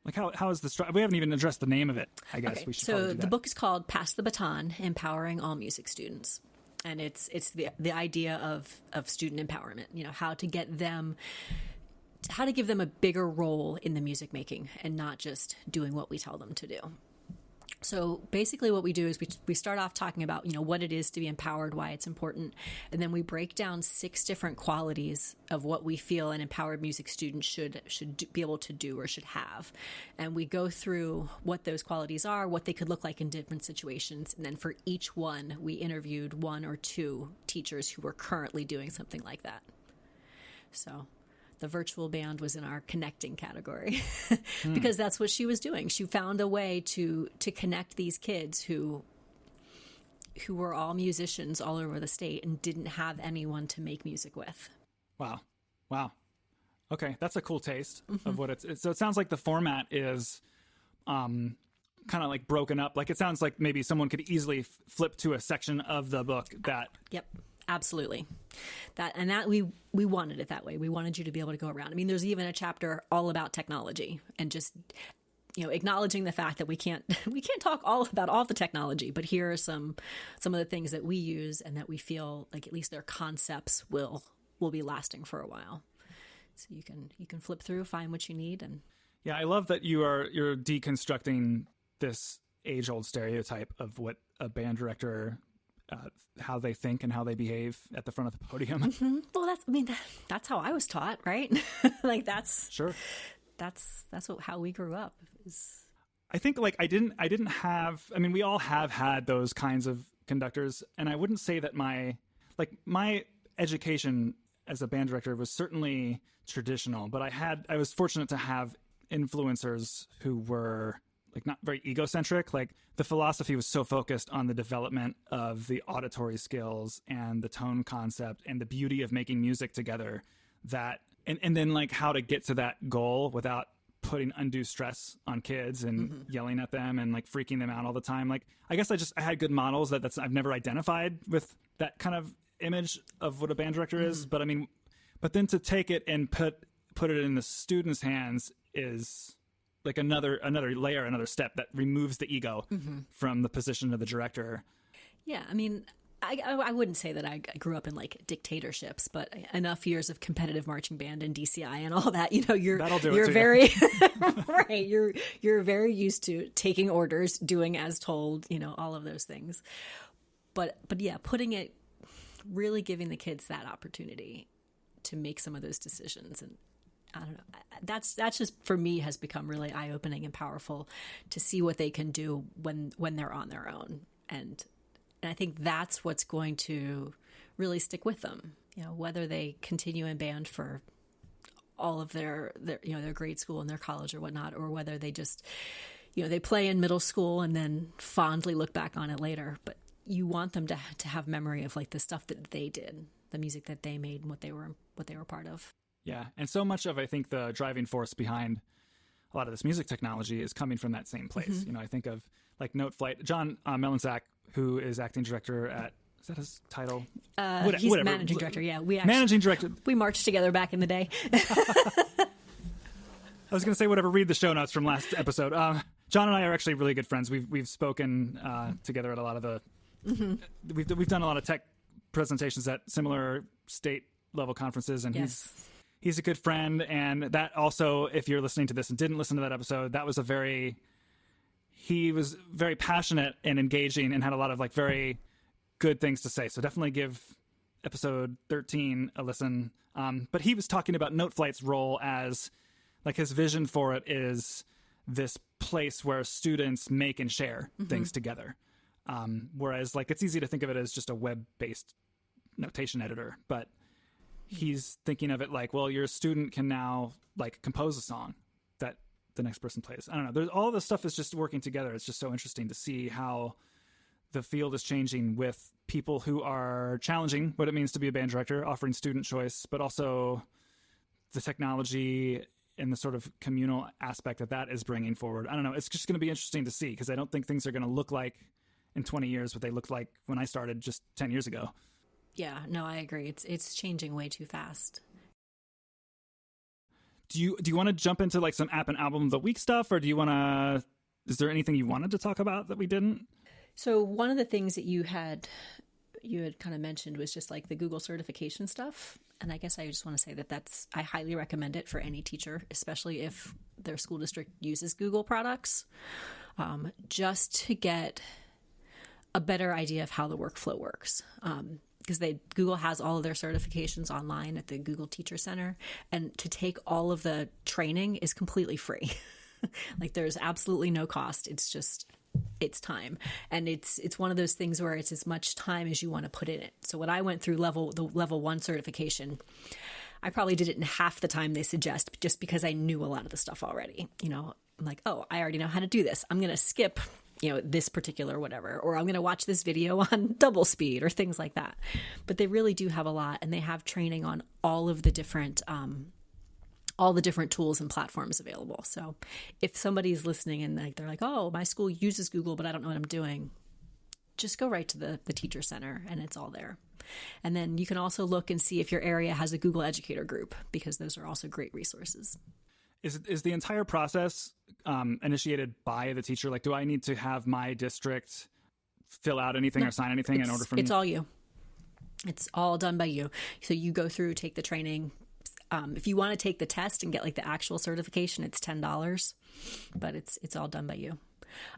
like, how is the we haven't even addressed the name of it, I guess. Okay, we should so the book is called Pass the Baton: Empowering All Music Students, and it's the idea of student empowerment, how to give them a bigger role in the music making and not just doing what we tell them to do. So basically what we do is we start off talking about, what it is to be empowered, why it's important. And then we break down 6 different qualities of what we feel an empowered music student should be able to do or should have. And we go through what those qualities are, what they could look like in different situations. And then for each one, we interviewed 1 or 2 teachers who were currently doing something like that. So the virtual band was in our connecting category because that's what she was doing. She found a way to connect these kids who were all musicians all over the state and didn't have anyone to make music with. Wow. Okay, that's a cool taste of what it's. So it sounds like the format is kind of like broken up. Like, it sounds like maybe someone could easily flip to a section of the book that... Yep. Absolutely. That we wanted it that way. We wanted you to be able to go around. I mean, there's even a chapter all about technology and just, acknowledging the fact that we can't talk all about all the technology, but here are some of the things that we use and that we feel like at least their concepts will be lasting for a while. So you can flip through, find what you need. And yeah, I love that you're deconstructing this age-old stereotype of what a band director, how they think and how they behave at the front of the podium. Well, that's how I was taught, right? Like, that's sure. That's how we grew up. I think, like, I didn't have. I mean, we all have had those kinds of conductors, and I wouldn't say that my education as a band director was certainly traditional, but I was fortunate to have influencers who were, like, not very egocentric. Like, the philosophy was so focused on the development of the auditory skills and the tone concept and the beauty of making music together, that and then, like, how to get to that goal without putting undue stress on kids and yelling at them and, like, freaking them out all the time. Like, I guess I had good models I've never identified with that kind of image of what a band director is. But I mean, but then to take it and put it in the students' hands is like another layer, another step that removes the ego from the position of the director. Yeah, I mean, I wouldn't say that I grew up in like dictatorships, but enough years of competitive marching band and DCI and all that, you're very right. You're very used to taking orders, doing as told, all of those things. But yeah, really giving the kids that opportunity to make some of those decisions. And I don't know, that's just for me has become really eye-opening and powerful to see what they can do when they're on their own. And I think that's what's going to really stick with them, whether they continue in band for all of their grade school and their college or whatnot, or whether they just, they play in middle school and then fondly look back on it later. But you want them to have memory of like the stuff that they did, the music that they made and what they were part of. Yeah. And so much of, I think, the driving force behind a lot of this music technology is coming from that same place. I think of like Note Flight. John Melansack, who is acting director at, is that his title? He's managing director. Yeah, managing director. We marched together back in the day. I was going to say whatever. Read the show notes from last episode. John and I are actually really good friends. We've spoken together at a lot of the. We've done a lot of tech presentations at similar state level conferences, and he's a good friend. And that also, if you're listening to this and didn't listen to that episode, that was he was very passionate and engaging and had a lot of like very good things to say. So definitely give episode 13 a listen. But he was talking about Note Flight's role as like his vision for it is this place where students make and share things together. Whereas like it's easy to think of it as just a web-based notation editor, but he's thinking of it like, well, your student can now like compose a song that the next person plays. I don't know. There's all this stuff is just working together. It's just so interesting to see how the field is changing with people who are challenging what it means to be a band director, offering student choice, but also the technology and the sort of communal aspect that is bringing forward. I don't know. It's just going to be interesting to see because I don't think things are going to look like in 20 years what they looked like when I started just 10 years ago. Yeah, no, I agree. It's changing way too fast. Do you want to jump into like some app and album of the week stuff, or is there anything you wanted to talk about that we didn't? So one of the things that you had kind of mentioned was just like the Google certification stuff. And I guess I just want to say that I highly recommend it for any teacher, especially if their school district uses Google products, just to get a better idea of how the workflow works. Because Google has all of their certifications online at the Google Teacher Center, and to take all of the training is completely free. Like there's absolutely no cost. It's time. And it's one of those things where it's as much time as you want to put in it. So when I went through the level 1 certification, I probably did it in half the time they suggest just because I knew a lot of the stuff already. I'm like, oh, I already know how to do this. I'm going to skip this particular whatever, or I'm going to watch this video on double speed or things like that. But they really do have a lot, and they have training on all of the different tools and platforms available. So if somebody's listening and they're like, oh, my school uses Google, but I don't know what I'm doing, just go right to the Teacher Center and it's all there. And then you can also look and see if your area has a Google Educator group, because those are also great resources. Is the entire process initiated by the teacher? Like, do I need to have my district fill out anything or sign anything in order for me? It's all you. It's all done by you. So you go through, take the training. If you want to take the test and get like the actual certification, it's $10, but it's all done by you.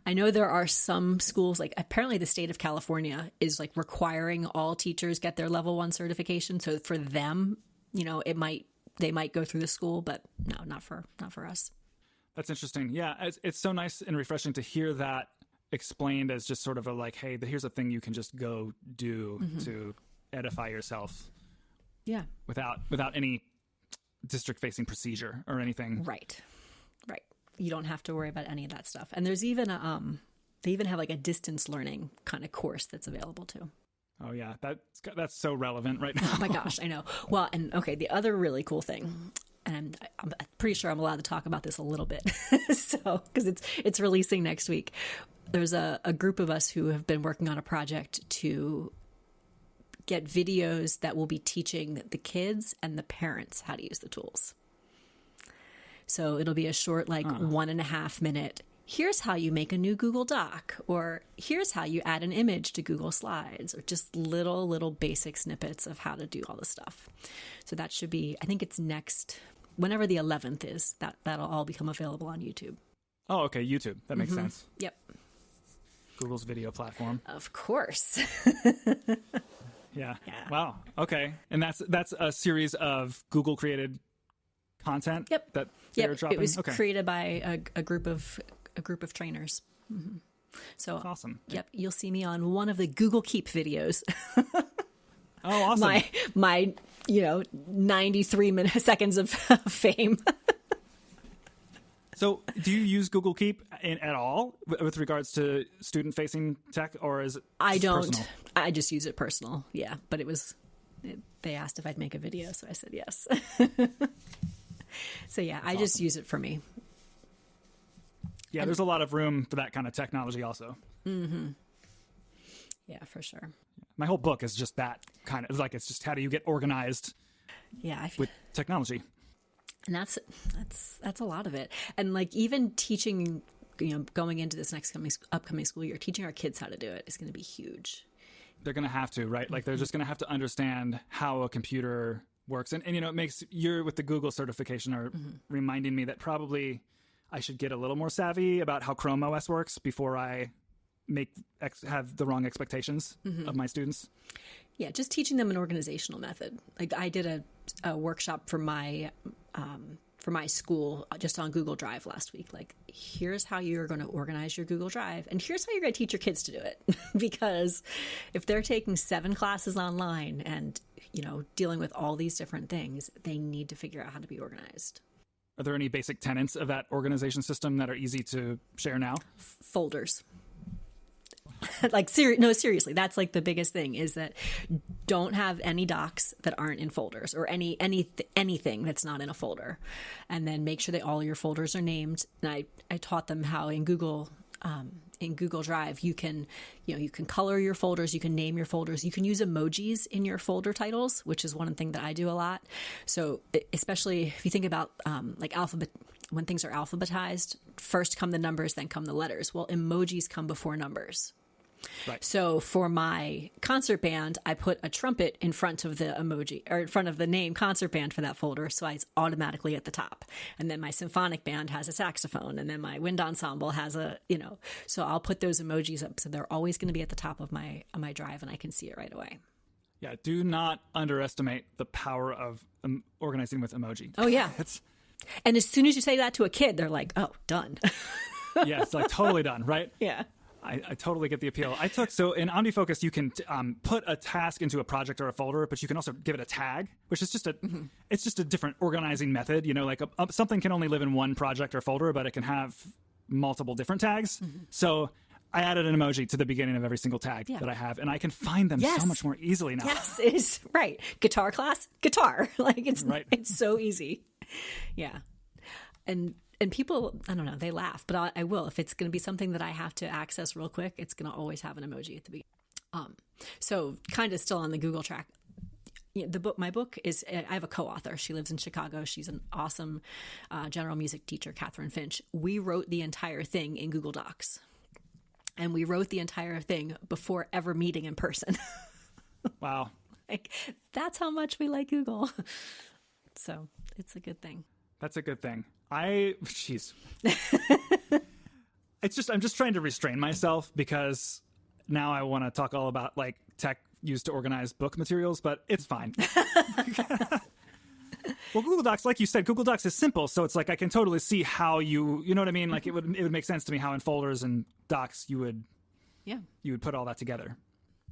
I know there are some schools, like apparently the state of California is like requiring all teachers get their level 1 certification. So for them, they might go through the school, but no, not for us. That's interesting. Yeah, it's so nice and refreshing to hear that explained as just sort of a like, hey, here's a thing you can just go do to edify yourself. Yeah. Without any district-facing procedure or anything. Right. You don't have to worry about any of that stuff. And there's even they even have like a distance learning kind of course that's available too. Oh yeah, that's so relevant right now. Oh my gosh, I know. Well, and okay, the other really cool thing, and I'm pretty sure I'm allowed to talk about this a little bit, so because it's releasing next week. There's a group of us who have been working on a project to get videos that will be teaching the kids and the parents how to use the tools. So it'll be a short, 1.5 minute, here's how you make a new Google Doc, or here's how you add an image to Google Slides, or just little basic snippets of how to do all the stuff. So that should be, I think it's next, whenever the 11th is, that'll all become available on YouTube. Oh, okay. YouTube. That makes sense. Yep. Google's video platform. Of course. Yeah. Wow. Okay. And that's a series of Google created content. Yep. That they're dropping. It was created by a group of trainers. Mm-hmm. So that's awesome. Yep. You'll see me on one of the Google Keep videos. Oh, awesome. My 93 seconds of fame. So do you use Google Keep at all with regards to student-facing tech, or is it I don't. personal? I just use it personal. Yeah. But they asked if I'd make a video, so I said yes. So yeah, I just use it for me. Yeah, there's a lot of room for that kind of technology also. Mm-hmm. Yeah, for sure. My whole book is just that kind of, it's just how do you get organized with technology. And that's a lot of it. And even teaching, going into this upcoming school year, teaching our kids how to do it is going to be huge. They're going to have to, right? They're just going to have to understand how a computer works. And it makes, you're with the Google certification are reminding me that probably I should get a little more savvy about how Chrome OS works before I have the wrong expectations of my students. Yeah, just teaching them an organizational method. I did a workshop for my school just on Google Drive last week. Here's how you're going to organize your Google Drive, and here's how you're going to teach your kids to do it. Because if they're taking 7 classes online and dealing with all these different things, they need to figure out how to be organized. Are there any basic tenets of that organization system that are easy to share now? Folders. Seriously, that's the biggest thing is that don't have any docs that aren't in folders, or anything that's not in a folder. And then make sure that all your folders are named. And I taught them how in Google Drive, you can color your folders, you can name your folders, you can use emojis in your folder titles, which is one thing that I do a lot. So especially if you think about alphabet, when things are alphabetized, first come the numbers, then come the letters. Well, emojis come before numbers. Right. So for my concert band, I put a trumpet in front of the emoji, or in front of the name concert band for that folder. So it's automatically at the top. And then my symphonic band has a saxophone, and then my wind ensemble has so I'll put those emojis up. So they're always going to be at the top of my drive, and I can see it right away. Yeah. Do not underestimate the power of organizing with emoji. Oh yeah. And as soon as you say that to a kid, they're like, oh, done. Yeah. It's totally done. Right. Yeah. I totally get the appeal. So in OmniFocus, you can put a task into a project or a folder, but you can also give it a tag, which is just it's just a different organizing method. Something can only live in one project or folder, but it can have multiple different tags. Mm-hmm. So I added an emoji to the beginning of every single tag that I have, and I can find them so much more easily now. Yes, it is right. Guitar class, guitar. It's so easy. Yeah. And people, I don't know, they laugh, but I will. If it's going to be something that I have to access real quick, it's going to always have an emoji at the beginning. So kind of still on the Google track. My book is, I have a co-author. She lives in Chicago. She's an awesome general music teacher, Catherine Finch. We wrote the entire thing in Google Docs. And we wrote the entire thing before ever meeting in person. Wow. That's how much we like Google. So it's a good thing. That's a good thing. Jeez. I'm just trying to restrain myself because now I want to talk all about tech used to organize book materials, but it's fine. Well, Google Docs, like you said, Google Docs is simple. So it's I can totally see how you know what I mean? It would make sense to me how in folders and docs you would put all that together.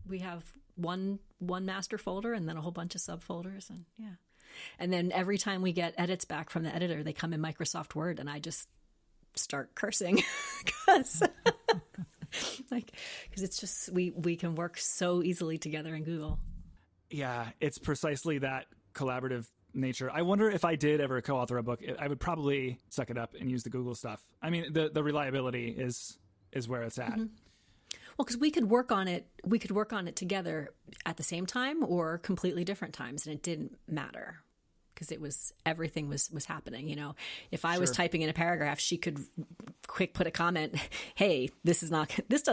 We have one master folder and then a whole bunch of subfolders, and and then every time we get edits back from the editor, they come in Microsoft Word, and I just start cursing because it's just we can work so easily together in Google. Yeah, it's precisely that collaborative nature. I wonder if I did ever co-author a book, I would probably suck it up and use the Google stuff. I mean, the reliability is where it's at. Mm-hmm. Well, because we could work on it. We could work on it together at the same time or completely different times, and it didn't matter because everything was happening. You know, if I was typing in a paragraph, she could quick put a comment, "Hey, this does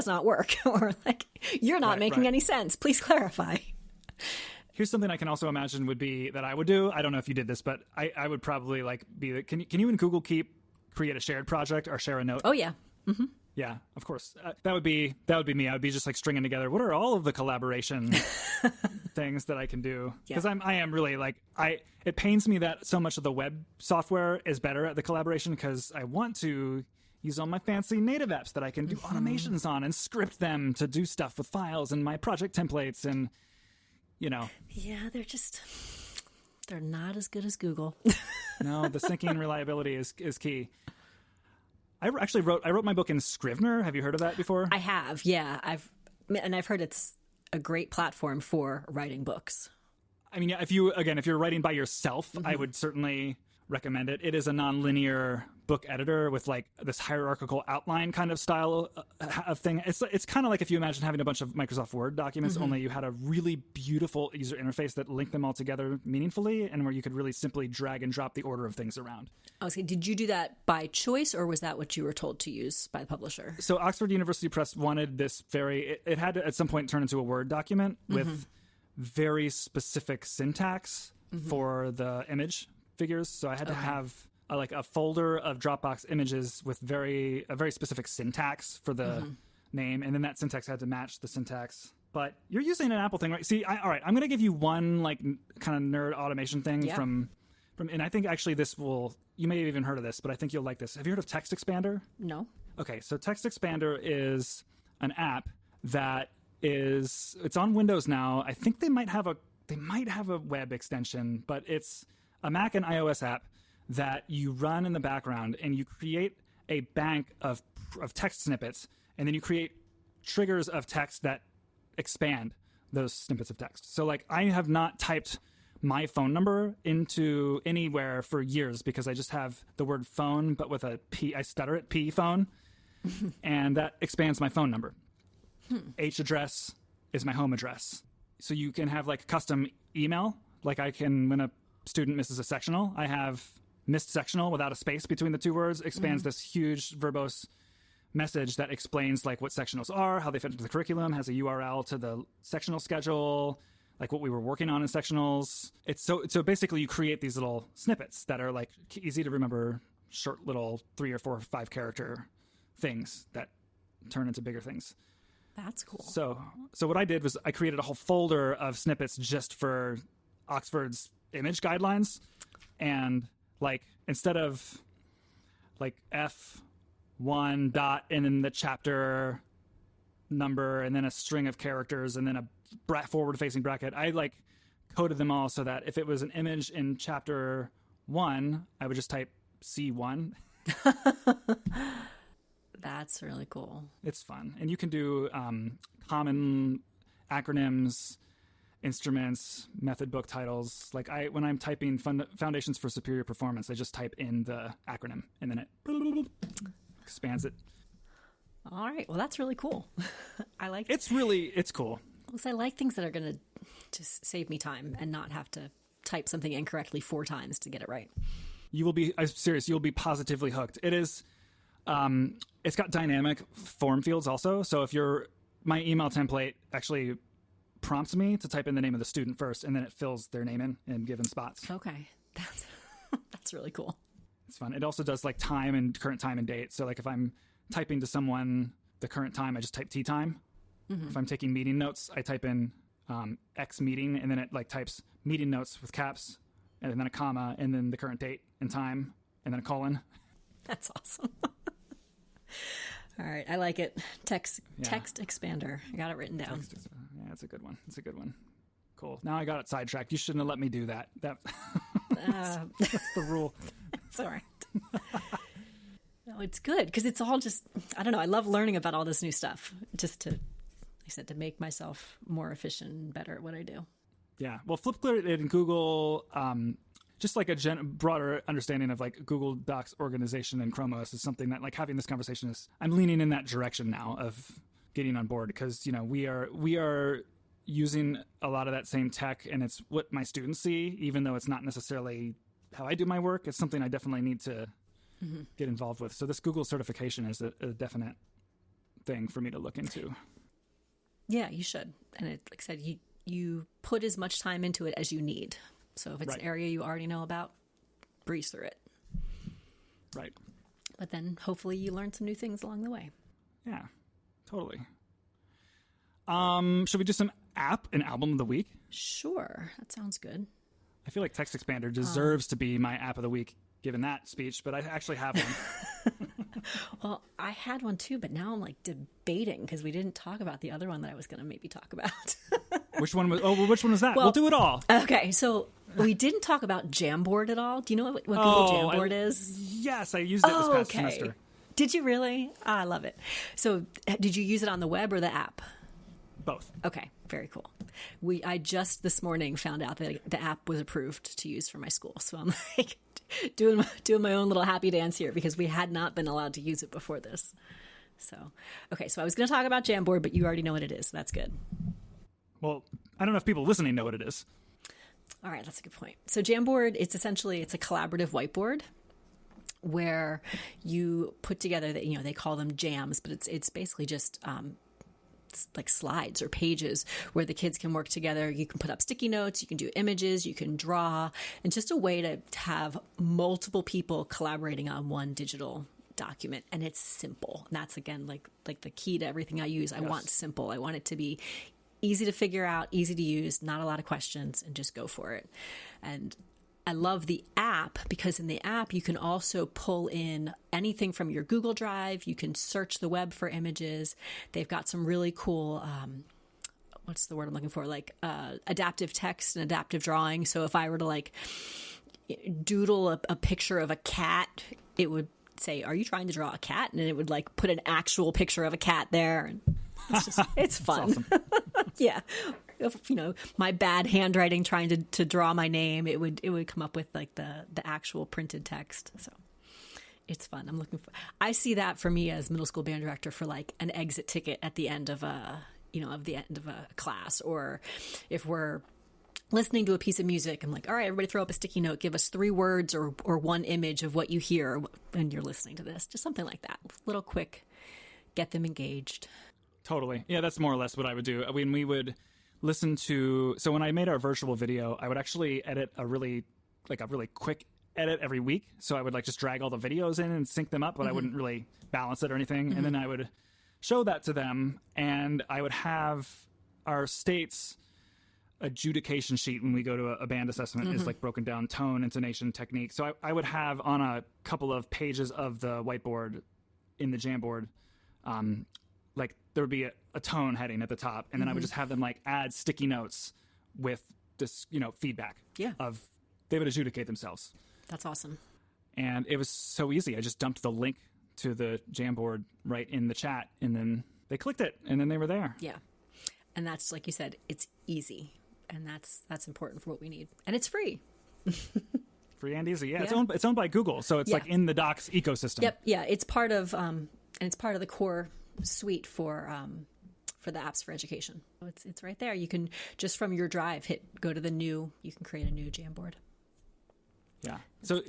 not work," or like, "You're not making any sense. Please clarify." Here's something I can also imagine would be that I would do. I don't know if you did this, but I would probably like can you in Google Keep create a shared project or share a note? Oh yeah. Mm-hmm. Yeah, of course. That would be me. I would be just like stringing together what are all of the collaboration things that I can do, because I am really like it pains me that so much of the web software is better at the collaboration because I want to use all my fancy native apps that I can do automations on and script them to do stuff with files and my project templates and Yeah, they're not as good as Google. No, the syncing reliability is key. I wrote my book in Scrivener. Have you heard of that before? I have, yeah. I've heard it's a great platform for writing books. I mean, if you're writing by yourself, I would certainly recommend it. It is a nonlinear book editor with like this hierarchical outline kind of style of thing. It's kind of like if you imagine having a bunch of Microsoft Word documents, only you had a really beautiful user interface that linked them all together meaningfully, and where you could really simply drag and drop the order of things around. I was saying, did you do that by choice, or was that what you were told to use by the publisher? So Oxford University Press wanted this it had to at some point turn into a Word document with very specific syntax for the image figures. So I had to have a folder of Dropbox images with a very specific syntax for the name, and then that syntax had to match the syntax. But you're using an Apple thing, right? See, all right, I'm going to give you one like kind of nerd automation thing from, and I think actually you may have even heard of this, but I think you'll like this. Have you heard of Text Expander? No. Okay, so Text Expander is an app that it's on Windows now. I think they might have a web extension, but it's a Mac and iOS app that you run in the background, and you create a bank of text snippets, and then you create triggers of text that expand those snippets of text. So like I have not typed my phone number into anywhere for years because I just have the word phone, but with a P, I stutter it, P phone, and that expands my phone number. H address is my home address. So you can have like custom email. Like when a student misses a sectional, I have missed sectional without a space between the two words, expands this huge verbose message that explains like what sectionals are, how they fit into the curriculum, has a URL to the sectional schedule, like what we were working on in sectionals. It's so basically you create these little snippets that are like easy to remember, short little 3 or 4 or 5 character things that turn into bigger things. That's cool. So what I did was I created a whole folder of snippets just for Oxford's image guidelines, and like instead of like F1 dot and then the chapter number and then a string of characters and then a forward facing bracket, I like coded them all so that if it was an image in chapter 1, I would just type C1. That's really cool. It's fun. And you can do common acronyms, instruments, method book titles. Like when I'm typing Foundations for Superior Performance, I just type in the acronym and then it expands it. All right. Well, that's really cool. I like it. It's cool. Because I like things that are going to just save me time and not have to type something incorrectly 4 times to get it right. I'm serious. You'll be positively hooked. It is, it's got dynamic form fields also. So if my email template actually prompts me to type in the name of the student first, and then it fills their name in given spots. Okay. That's really cool. It's fun. It also does like time and current time and date. So like if I'm typing to someone the current time, I just type tea time. If I'm taking meeting notes, I type in X meeting, and then it like types meeting notes with caps and then a comma and then the current date and time and then a colon. That's awesome. All right. I like it. Text Expander. I got it written down. Yeah, it's a good one. It's a good one. Cool. Now I got it sidetracked. You shouldn't have let me do that. That's the rule. It's all right. No, it's good because it's all just, I don't know. I love learning about all this new stuff just to make myself more efficient and better at what I do. Yeah. Well, Flipgrid and Google, just like a broader understanding of like Google Docs organization and Chrome OS is something that like having this conversation I'm leaning in that direction now of getting on board, because we are using a lot of that same tech, and it's what my students see, even though it's not necessarily how I do my work. It's something I definitely need to get involved with. So this Google certification is a definite thing for me to look into. Yeah, you should. And like I said, you put as much time into it as you need. So if it's an area you already know about, breeze through it. Right. But then hopefully you learn some new things along the way. Yeah, totally. Should we do some app and album of the week? Sure. That sounds good. I feel like Text Expander deserves to be my app of the week, given that speech, but I actually have one. Well, I had one too, but now I'm like debating because we didn't talk about the other one that I was going to maybe talk about. Which one was that? Well, we'll do it all. Okay, so we didn't talk about Jamboard at all. Do you know what Google Jamboard is? Yes, I used it this past semester. Did you really? Oh, I love it. So did you use it on the web or the app? Both. Okay, very cool. I just this morning found out that the app was approved to use for my school. So I'm like doing my own little happy dance here because we had not been allowed to use it before this. So, okay, so I was going to talk about Jamboard, but you already know what it is. So that's good. Well, I don't know if people listening know what it is. All right, that's a good point. So Jamboard, it's a collaborative whiteboard where you put together that, they call them jams, but it's basically just like slides or pages where the kids can work together. You can put up sticky notes, you can do images, you can draw, and just a way to have multiple people collaborating on one digital document. And it's simple. And that's again like the key to everything I use. I want simple. I want it to be easy to figure out, easy to use, not a lot of questions, and just go for it. And I love the app because in the app, you can also pull in anything from your Google Drive. You can search the web for images. They've got some really cool, what's the word I'm looking for? Like adaptive text and adaptive drawing. So if I were to doodle a picture of a cat, it would say, "Are you trying to draw a cat?" And it would put an actual picture of a cat there. And it's fun. Awesome. Yeah. If, my bad handwriting trying to draw my name, it would come up with the actual printed text. So it's fun. I see that for me as middle school band director for an exit ticket at the end of a class, or if we're listening to a piece of music, I'm like, all right, everybody throw up a sticky note, give us 3 words or one image of what you hear when you're listening to this. Just something like that. Little quick, get them engaged. Totally. Yeah, that's more or less what I would do. I mean, we would listen to, so when I made our virtual video, I would actually edit a really quick edit every week. So I would just drag all the videos in and sync them up, but I wouldn't really balance it or anything. And then I would show that to them, and I would have our state's adjudication sheet when we go to a band assessment is broken down tone, intonation, technique. So I would have on a couple of pages of the whiteboard in the Jamboard, there would be a tone heading at the top, and then I would just have them add sticky notes with this, feedback of they would adjudicate themselves. That's awesome. And it was so easy. I just dumped the link to the Jamboard right in the chat, and then they clicked it, and then they were there. Yeah. And that's, like you said, it's easy, and that's important for what we need. And it's free. Free and easy. Yeah. It's owned by Google, so it's in the Docs ecosystem. Yep. Yeah. It's part of and it's part of the core suite for the apps for education. So it's right there. You can just from your drive go to you can create a new Jamboard. Yeah. So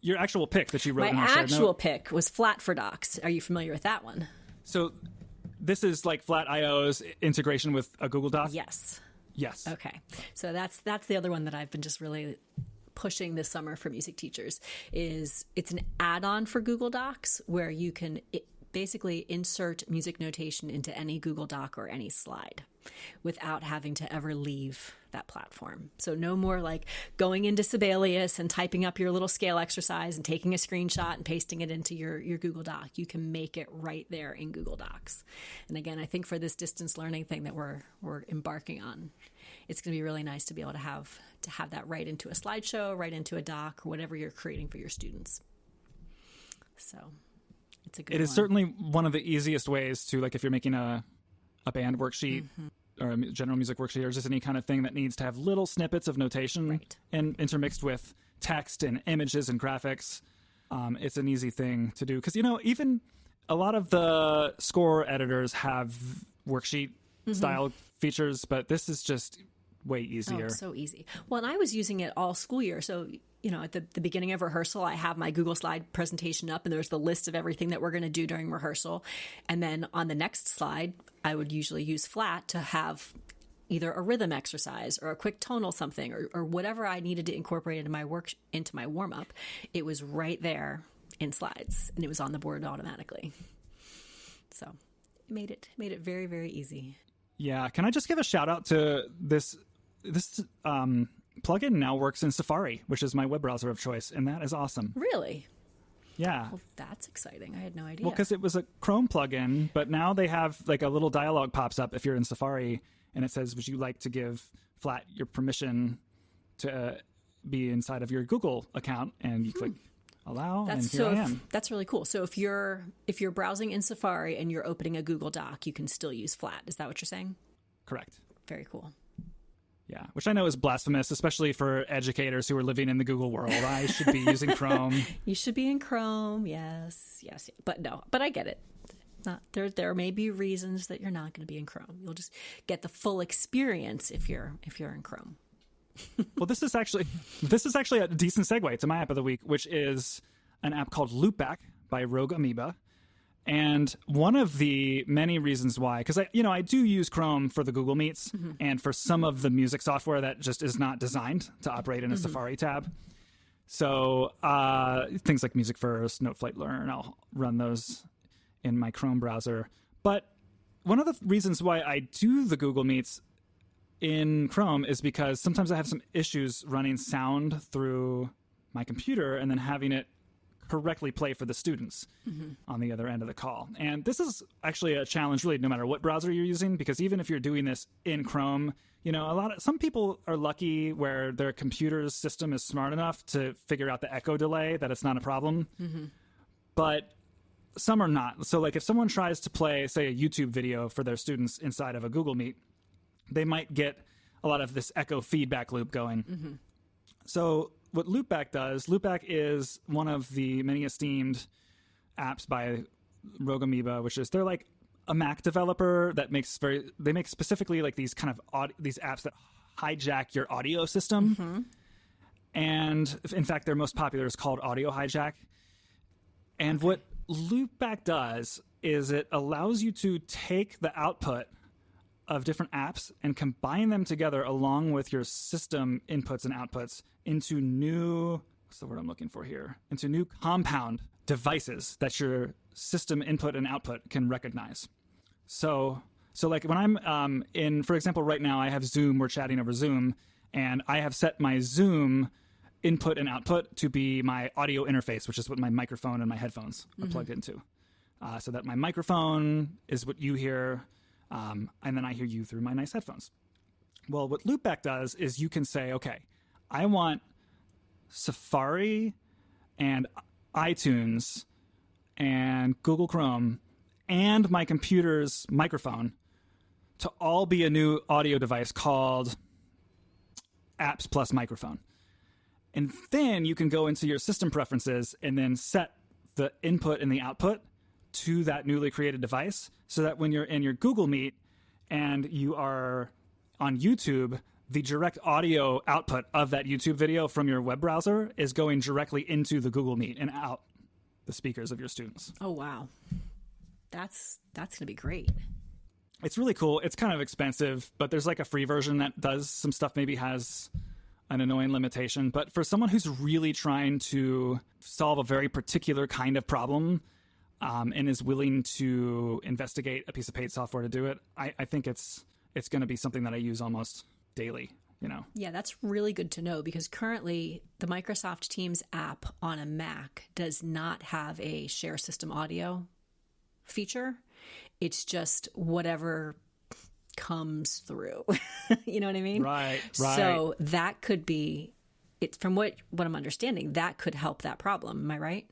your actual pick that you wrote. My actual pick was Flat for Docs. Are you familiar with that one? So this is Flat.io's integration with a Google Doc? Yes. Yes. Okay. So that's the other one that I've been just really pushing this summer for music teachers. It's an add-on for Google Docs where you can basically insert music notation into any Google Doc or any slide without having to ever leave that platform. So no more going into Sibelius and typing up your little scale exercise and taking a screenshot and pasting it into your Google Doc. You can make it right there in Google Docs. And again, I think for this distance learning thing that we're embarking on, it's going to be really nice to be able to have that right into a slideshow, right into a doc, or whatever you're creating for your students. So it's a good one. It is certainly one of the easiest ways to, if you're making a band worksheet or a general music worksheet or just any kind of thing that needs to have little snippets of notation and intermixed with text and images and graphics. It's an easy thing to do because, even a lot of the score editors have worksheet style features, but this is just way easier. Oh, so easy. Well, and I was using it all school year. So, at the beginning of rehearsal, I have my Google slide presentation up and there's the list of everything that we're going to do during rehearsal. And then on the next slide, I would usually use Flat to have either a rhythm exercise or a quick tonal something or whatever I needed to incorporate into my warm up. It was right there in slides and it was on the board automatically. So it made it very, very easy. Yeah. Can I just give a shout out to this plugin now works in Safari, which is my web browser of choice. And that is awesome. Really? Yeah. Well, that's exciting. I had no idea. Well, because it was a Chrome plugin, but now they have like a little dialogue pops up if you're in Safari and it says, would you like to give Flat your permission to be inside of your Google account? And you click allow, and here I am. That's really cool. So if you're browsing in Safari and you're opening a Google Doc, you can still use Flat. Is that what you're saying? Correct. Very cool. Yeah, which I know is blasphemous, especially for educators who are living in the Google world. I should be using Chrome. You should be in Chrome, yes. But no, but I get it. There may be reasons that you're not going to be in Chrome. You'll just get the full experience if you're in Chrome. Well, this is actually a decent segue to my app of the week, which is an app called Loopback by Rogue Amoeba. And one of the many reasons why, because I do use Chrome for the Google Meets and for some of the music software that just is not designed to operate in a Safari tab. So things like Music First, Note Flight Learn, I'll run those in my Chrome browser. But one of the reasons why I do the Google Meets in Chrome is because sometimes I have some issues running sound through my computer and then having it correctly play for the students on the other end of the call. And this is actually a challenge really no matter what browser you're using, because even if you're doing this in Chrome, some people are lucky where their computer's system is smart enough to figure out the echo delay, that it's not a problem. But some are not. So like if someone tries to play, say, a YouTube video for their students inside of a Google Meet, they might get a lot of this echo feedback loop going. So what Loopback does, Loopback is one of the many esteemed apps by Rogue Amoeba, which is they're like a Mac developer that they make specifically like these kind of these apps that hijack your audio system. And in fact, their most popular is called Audio Hijack. And what Loopback does is it allows you to take the output of different apps and combine them together along with your system inputs and outputs into new, what's the word I'm looking for here? Into new compound devices that your system input and output can recognize. So like when I'm for example, right now I have Zoom, we're chatting over Zoom, and I have set my Zoom input and output to be my audio interface, which is what my microphone and my headphones are plugged into. So that my microphone is what you hear, and then I hear you through my nice headphones. Well, what Loopback does is you can say, okay, I want Safari and iTunes and Google Chrome and my computer's microphone to all be a new audio device called Apps plus Microphone. And then you can go into your system preferences and then set the input and the output to that newly created device so that when you're in your Google Meet and you are on YouTube, the direct audio output of that YouTube video from your web browser is going directly into the Google Meet and out the speakers of your students. Oh, wow. That's going to be great. It's really cool. It's kind of expensive, but there's like a free version that does some stuff, maybe has an annoying limitation. But for someone who's really trying to solve a very particular kind of problem and is willing to investigate a piece of paid software to do it, I think it's going to be something that I use almost daily, Yeah, that's really good to know, because currently the Microsoft Teams app on a Mac does not have a share system audio feature. It's just whatever comes through. You know what I mean? Right. So that could be it. From what I'm understanding, that could help that problem. Am I right?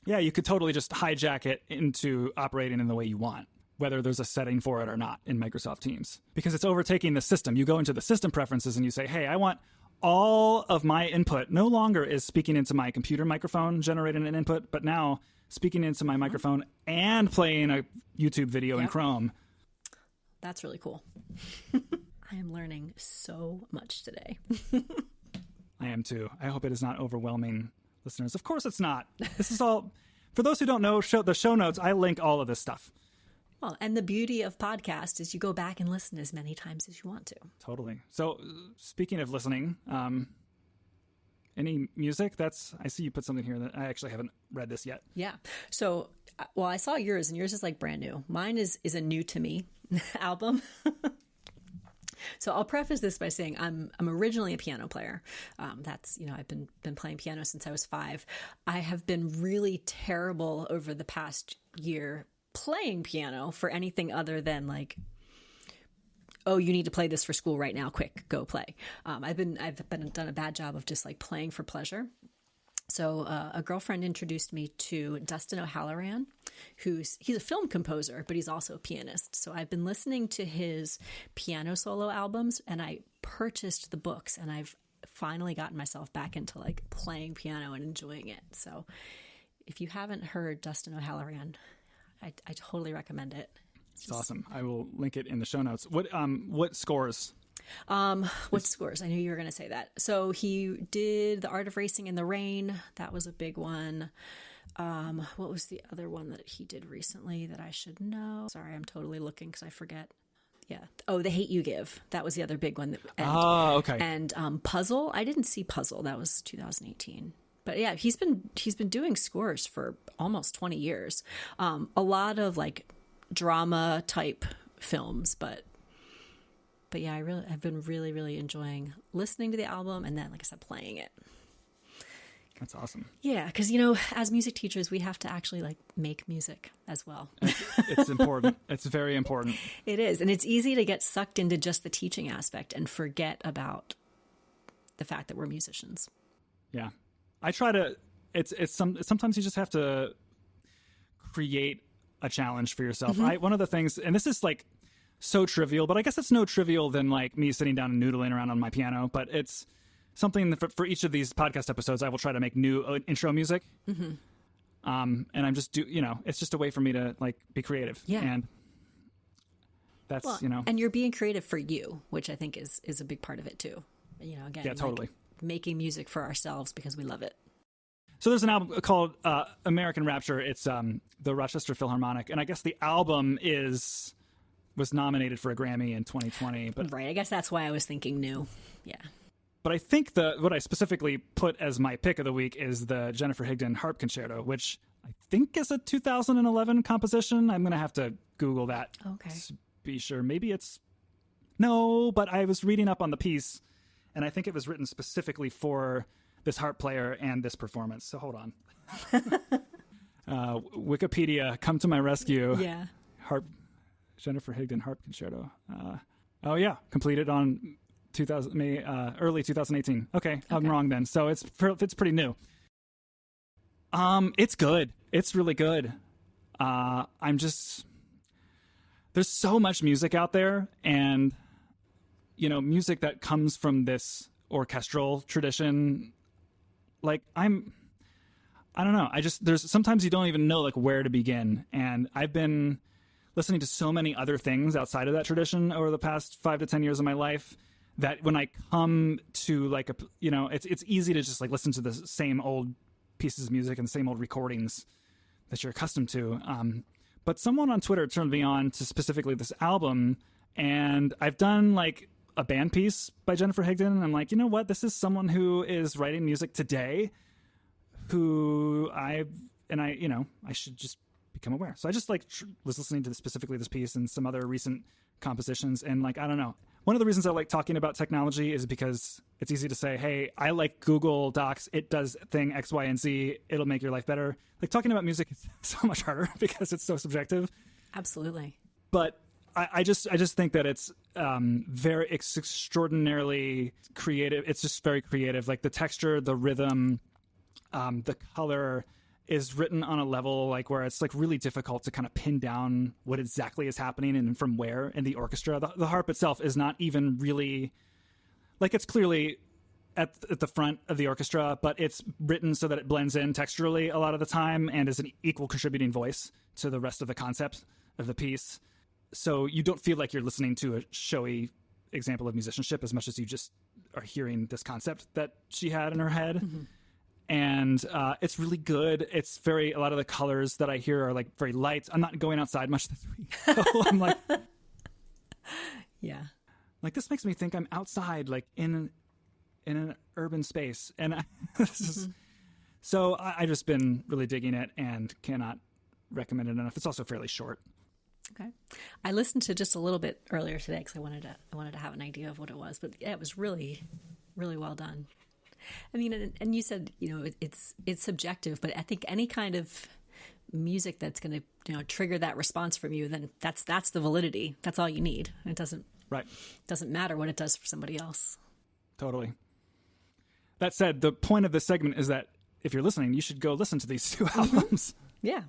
Yeah, you could totally just hijack it into operating in the way you want, whether there's a setting for it or not in Microsoft Teams, because it's overtaking the system. You go into the system preferences and you say, hey, I want all of my input no longer is speaking into my computer microphone, generating an input, but now speaking into my microphone and playing a YouTube video in Chrome. That's really cool. I am learning so much today. I am too. I hope it is not overwhelming, listeners. Of course it's not. This is all, for those who don't know, the show notes, I link all of this stuff. Well, and the beauty of podcast is you go back and listen as many times as you want to. Totally. So speaking of listening, any music? I see you put something here that I actually haven't read this yet. Yeah. So, well, I saw yours, and yours is like brand new. Mine is a new to me album. So I'll preface this by saying I'm originally a piano player. That's, I've been playing piano since I was 5. I have been really terrible over the past year playing piano for anything other than like, oh, you need to play this for school right now, quick, go play. I've done a bad job of just like playing for pleasure. So a girlfriend introduced me to Dustin O'Halloran, he's a film composer, but he's also a pianist. So I've been listening to his piano solo albums, and I purchased the books, and I've finally gotten myself back into like playing piano and enjoying it. So if you haven't heard Dustin O'Halloran, I totally recommend it. It's awesome. I will link it in the show notes. What scores? What scores? I knew you were going to say that. So he did The Art of Racing in the Rain. That was a big one. What was the other one that he did recently that I should know? Sorry, I'm totally looking because I forget. Yeah. Oh, The Hate You Give. That was the other big one. Okay. And Puzzle. I didn't see Puzzle. That was 2018. But yeah, he's been doing scores for almost 20 years. A lot of like drama type films, but yeah, I've been really, really enjoying listening to the album and then, like I said, playing it. That's awesome. Yeah, because as music teachers, we have to actually like make music as well. It's important. It's very important. It is, and it's easy to get sucked into just the teaching aspect and forget about the fact that we're musicians. Yeah, I try to. Sometimes you just have to create a challenge for yourself. Mm-hmm. One of the things, and this is like so trivial, but I guess it's no trivial than like me sitting down and noodling around on my piano. But it's something that for each of these podcast episodes, I will try to make new intro music. Mm-hmm. And I'm just it's just a way for me to like be creative. Yeah. And that's, and you're being creative for you, which I think is a big part of it too. Again, yeah, totally. Like making music for ourselves because we love it. So there's an album called American Rapture. It's the Rochester Philharmonic, and I guess the album was nominated for a Grammy in 2020. But right, I guess that's why I was thinking new. Yeah. But I think what I specifically put as my pick of the week is the Jennifer Higdon Harp Concerto, which I think is a 2011 composition. I'm going to have to Google that. Okay. To be sure. Maybe it's no, but I was reading up on the piece, and I think it was written specifically for this harp player and this performance. So hold on. Wikipedia, come to my rescue. Yeah. Jennifer Higdon Harp Concerto. Oh yeah, completed on early 2018. Okay, I'm wrong then. So it's pretty new. It's good. It's really good. There's so much music out there, and music that comes from this orchestral tradition. Like I don't know. There's sometimes you don't even know like where to begin. And I've been listening to so many other things outside of that tradition over the past 5 to 10 years of my life that when I come to like it's easy to just like listen to the same old pieces of music and the same old recordings that you're accustomed to. But someone on Twitter turned me on to specifically this album, and I've done like a band piece by Jennifer Higdon, and I'm like, you know what? This is someone who is writing music today, who I should just become aware. So I just like was listening to specifically this piece and some other recent compositions, and like I don't know. One of the reasons I like talking about technology is because it's easy to say, hey, I like Google Docs. It does thing X, Y, and Z. It'll make your life better. Like talking about music is so much harder because it's so subjective. Absolutely. But I just think that it's it's extraordinarily creative. It's just very creative. Like the texture, the rhythm, the color is written on a level like where it's like really difficult to kind of pin down what exactly is happening and from where in the orchestra. The harp itself is not even really like it's clearly at the front of the orchestra, but it's written so that it blends in texturally a lot of the time and is an equal contributing voice to the rest of the concept of the piece. So you don't feel like you're listening to a showy example of musicianship as much as you just are hearing this concept that she had in her head. Mm-hmm. And it's really good. It's a lot of the colors that I hear are like very light. I'm not going outside much this week. So I'm like, yeah. Like, this makes me think I'm outside, like in an urban space. And so I just been really digging it and cannot recommend it enough. It's also fairly short. Okay. I listened to just a little bit earlier today because I wanted to have an idea of what it was, but yeah, it was really, really well done. I mean, and you said, it's subjective, but I think any kind of music that's going to, trigger that response from you, then that's the validity. That's all you need. It doesn't matter what it does for somebody else. Totally. That said, the point of this segment is that if you're listening, you should go listen to these two albums. Yeah.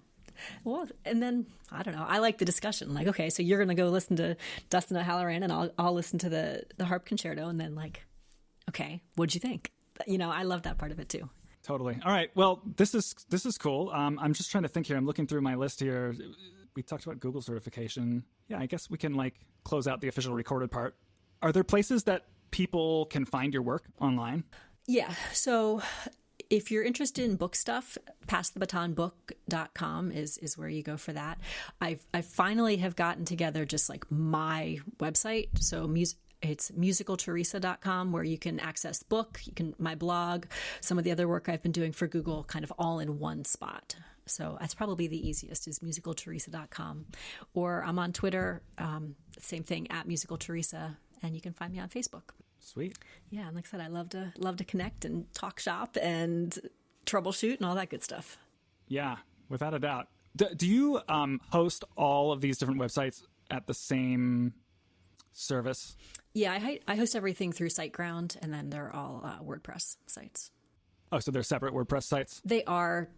Well, and then, I don't know, I like the discussion. Like, okay, so you're going to go listen to Dustin O'Halloran and I'll listen to the Harp Concerto, and then like, okay, what'd you think? I love that part of it too. Totally. All right. Well, this is cool. I'm just trying to think here. I'm looking through my list here. We talked about Google certification. Yeah, I guess we can like close out the official recorded part. Are there places that people can find your work online? Yeah. So if you're interested in book stuff, passthebatonbook.com is where you go for that. I finally have gotten together just like my website. So it's musicaltheresa.com, where you can access the book, my blog, some of the other work I've been doing for Google, kind of all in one spot. So that's probably the easiest, is musicaltheresa.com. Or I'm on Twitter, same thing, @musicaltheresa, and you can find me on Facebook. Sweet. Yeah, and like I said, I love to connect and talk shop and troubleshoot and all that good stuff. Yeah, without a doubt. Do you host all of these different websites at the same service? Yeah, I host everything through SiteGround, and then they're all WordPress sites. Oh, so they're separate WordPress sites? They are,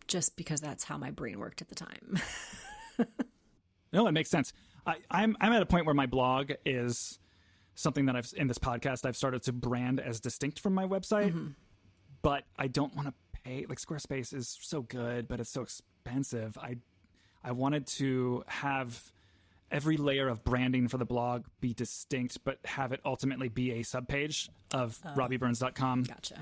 just because that's how my brain worked at the time. No, it makes sense. I'm at a point where my blog is something that in this podcast, I've started to brand as distinct from my website, but I don't want to pay. Like, Squarespace is so good, but it's so expensive. I wanted to have every layer of branding for the blog be distinct, but have it ultimately be a subpage of robbyburns.com. Gotcha.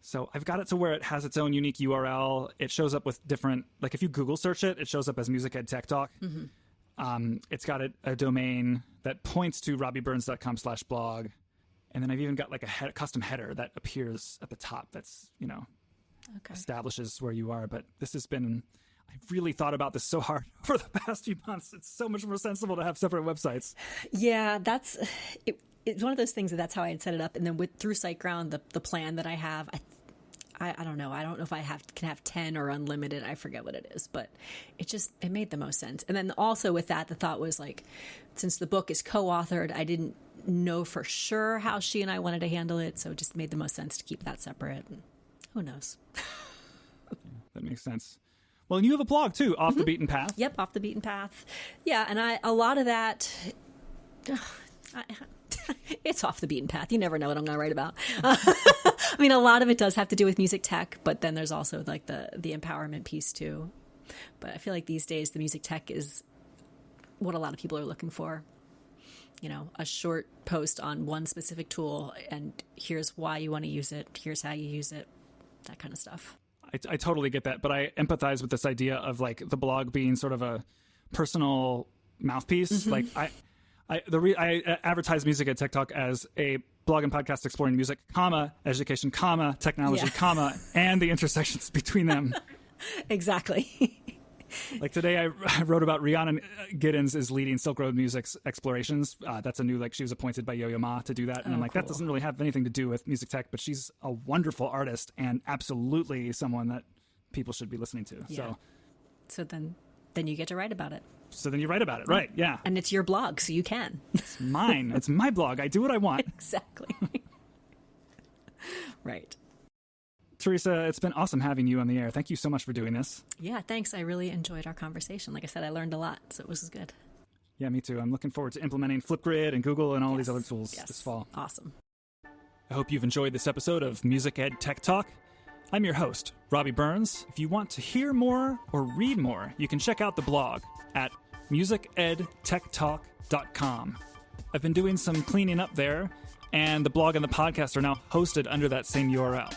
So I've got it to where it has its own unique URL. It shows up with different, like if you Google search it, it shows up as Music Ed Tech Talk. It's got a domain that points to robbyburns.com/blog. And then I've even got like a custom header that appears at the top that's, establishes where you are. But I've really thought about this so hard over the past few months. It's so much more sensible to have separate websites. Yeah, it's one of those things that's how I had set it up. And then through SiteGround, the plan that I have, I don't know. I don't know if I can have 10 or unlimited. I forget what it is, but it made the most sense. And then also with that, the thought was like, since the book is co-authored, I didn't know for sure how she and I wanted to handle it. So it just made the most sense to keep that separate. And who knows? That makes sense. Well, and you have a blog too, Off the Beaten Path. Yep, Off the Beaten Path. Yeah, and a lot of that, it's off the beaten path. You never know what I'm going to write about. I mean, a lot of it does have to do with music tech, but then there's also like the empowerment piece too. But I feel like these days the music tech is what a lot of people are looking for. A short post on one specific tool, and here's why you want to use it. Here's how you use it. That kind of stuff. I totally get that, but I empathize with this idea of like the blog being sort of a personal mouthpiece. Like I advertise Music Ed Tech Talk as a blog and podcast exploring music, education, technology, and the intersections between them. Exactly. Like today, I wrote about Rhiannon Giddens is leading Silk Road Music's explorations. That's a new, she was appointed by Yo-Yo Ma to do that. And I'm like, cool. That doesn't really have anything to do with music tech, but she's a wonderful artist and absolutely someone that people should be listening to. Yeah. So then you get to write about it. So then you write about it, right? Yeah. And it's your blog, so you can. It's mine. It's my blog. I do what I want. Exactly. Right. Theresa, it's been awesome having you on the air. Thank you so much for doing this. Yeah, thanks. I really enjoyed our conversation. Like I said, I learned a lot, so it was good. Yeah, me too. I'm looking forward to implementing Flipgrid and Google and all these other tools this fall. Awesome. I hope you've enjoyed this episode of Music Ed Tech Talk. I'm your host, Robby Burns. If you want to hear more or read more, you can check out the blog at musicedtechtalk.com. I've been doing some cleaning up there, and the blog and the podcast are now hosted under that same URL.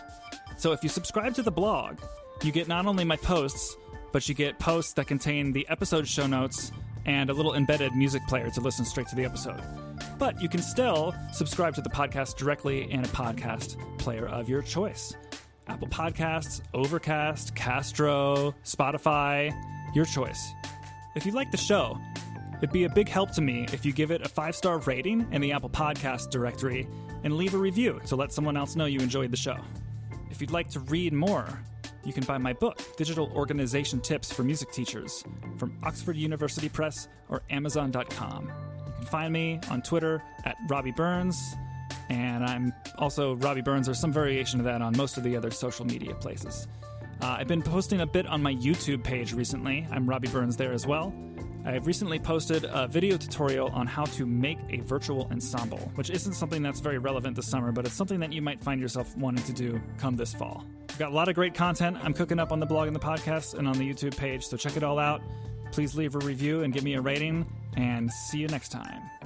So if you subscribe to the blog, you get not only my posts, but you get posts that contain the episode show notes and a little embedded music player to listen straight to the episode. But you can still subscribe to the podcast directly in a podcast player of your choice. Apple Podcasts, Overcast, Castro, Spotify, your choice. If you like the show, it'd be a big help to me if you give it a 5-star rating in the Apple Podcast directory and leave a review to let someone else know you enjoyed the show. If you'd like to read more, you can buy my book, Digital Organization Tips for Music Teachers, from Oxford University Press or Amazon.com. You can find me on Twitter at Robby Burns, and I'm also Robby Burns or some variation of that on most of the other social media places. I've been posting a bit on my YouTube page recently. I'm Robby Burns there as well. I've recently posted a video tutorial on how to make a virtual ensemble, which isn't something that's very relevant this summer, but it's something that you might find yourself wanting to do come this fall. I've got a lot of great content I'm cooking up on the blog and the podcast and on the YouTube page, so check it all out. Please leave a review and give me a rating, and see you next time.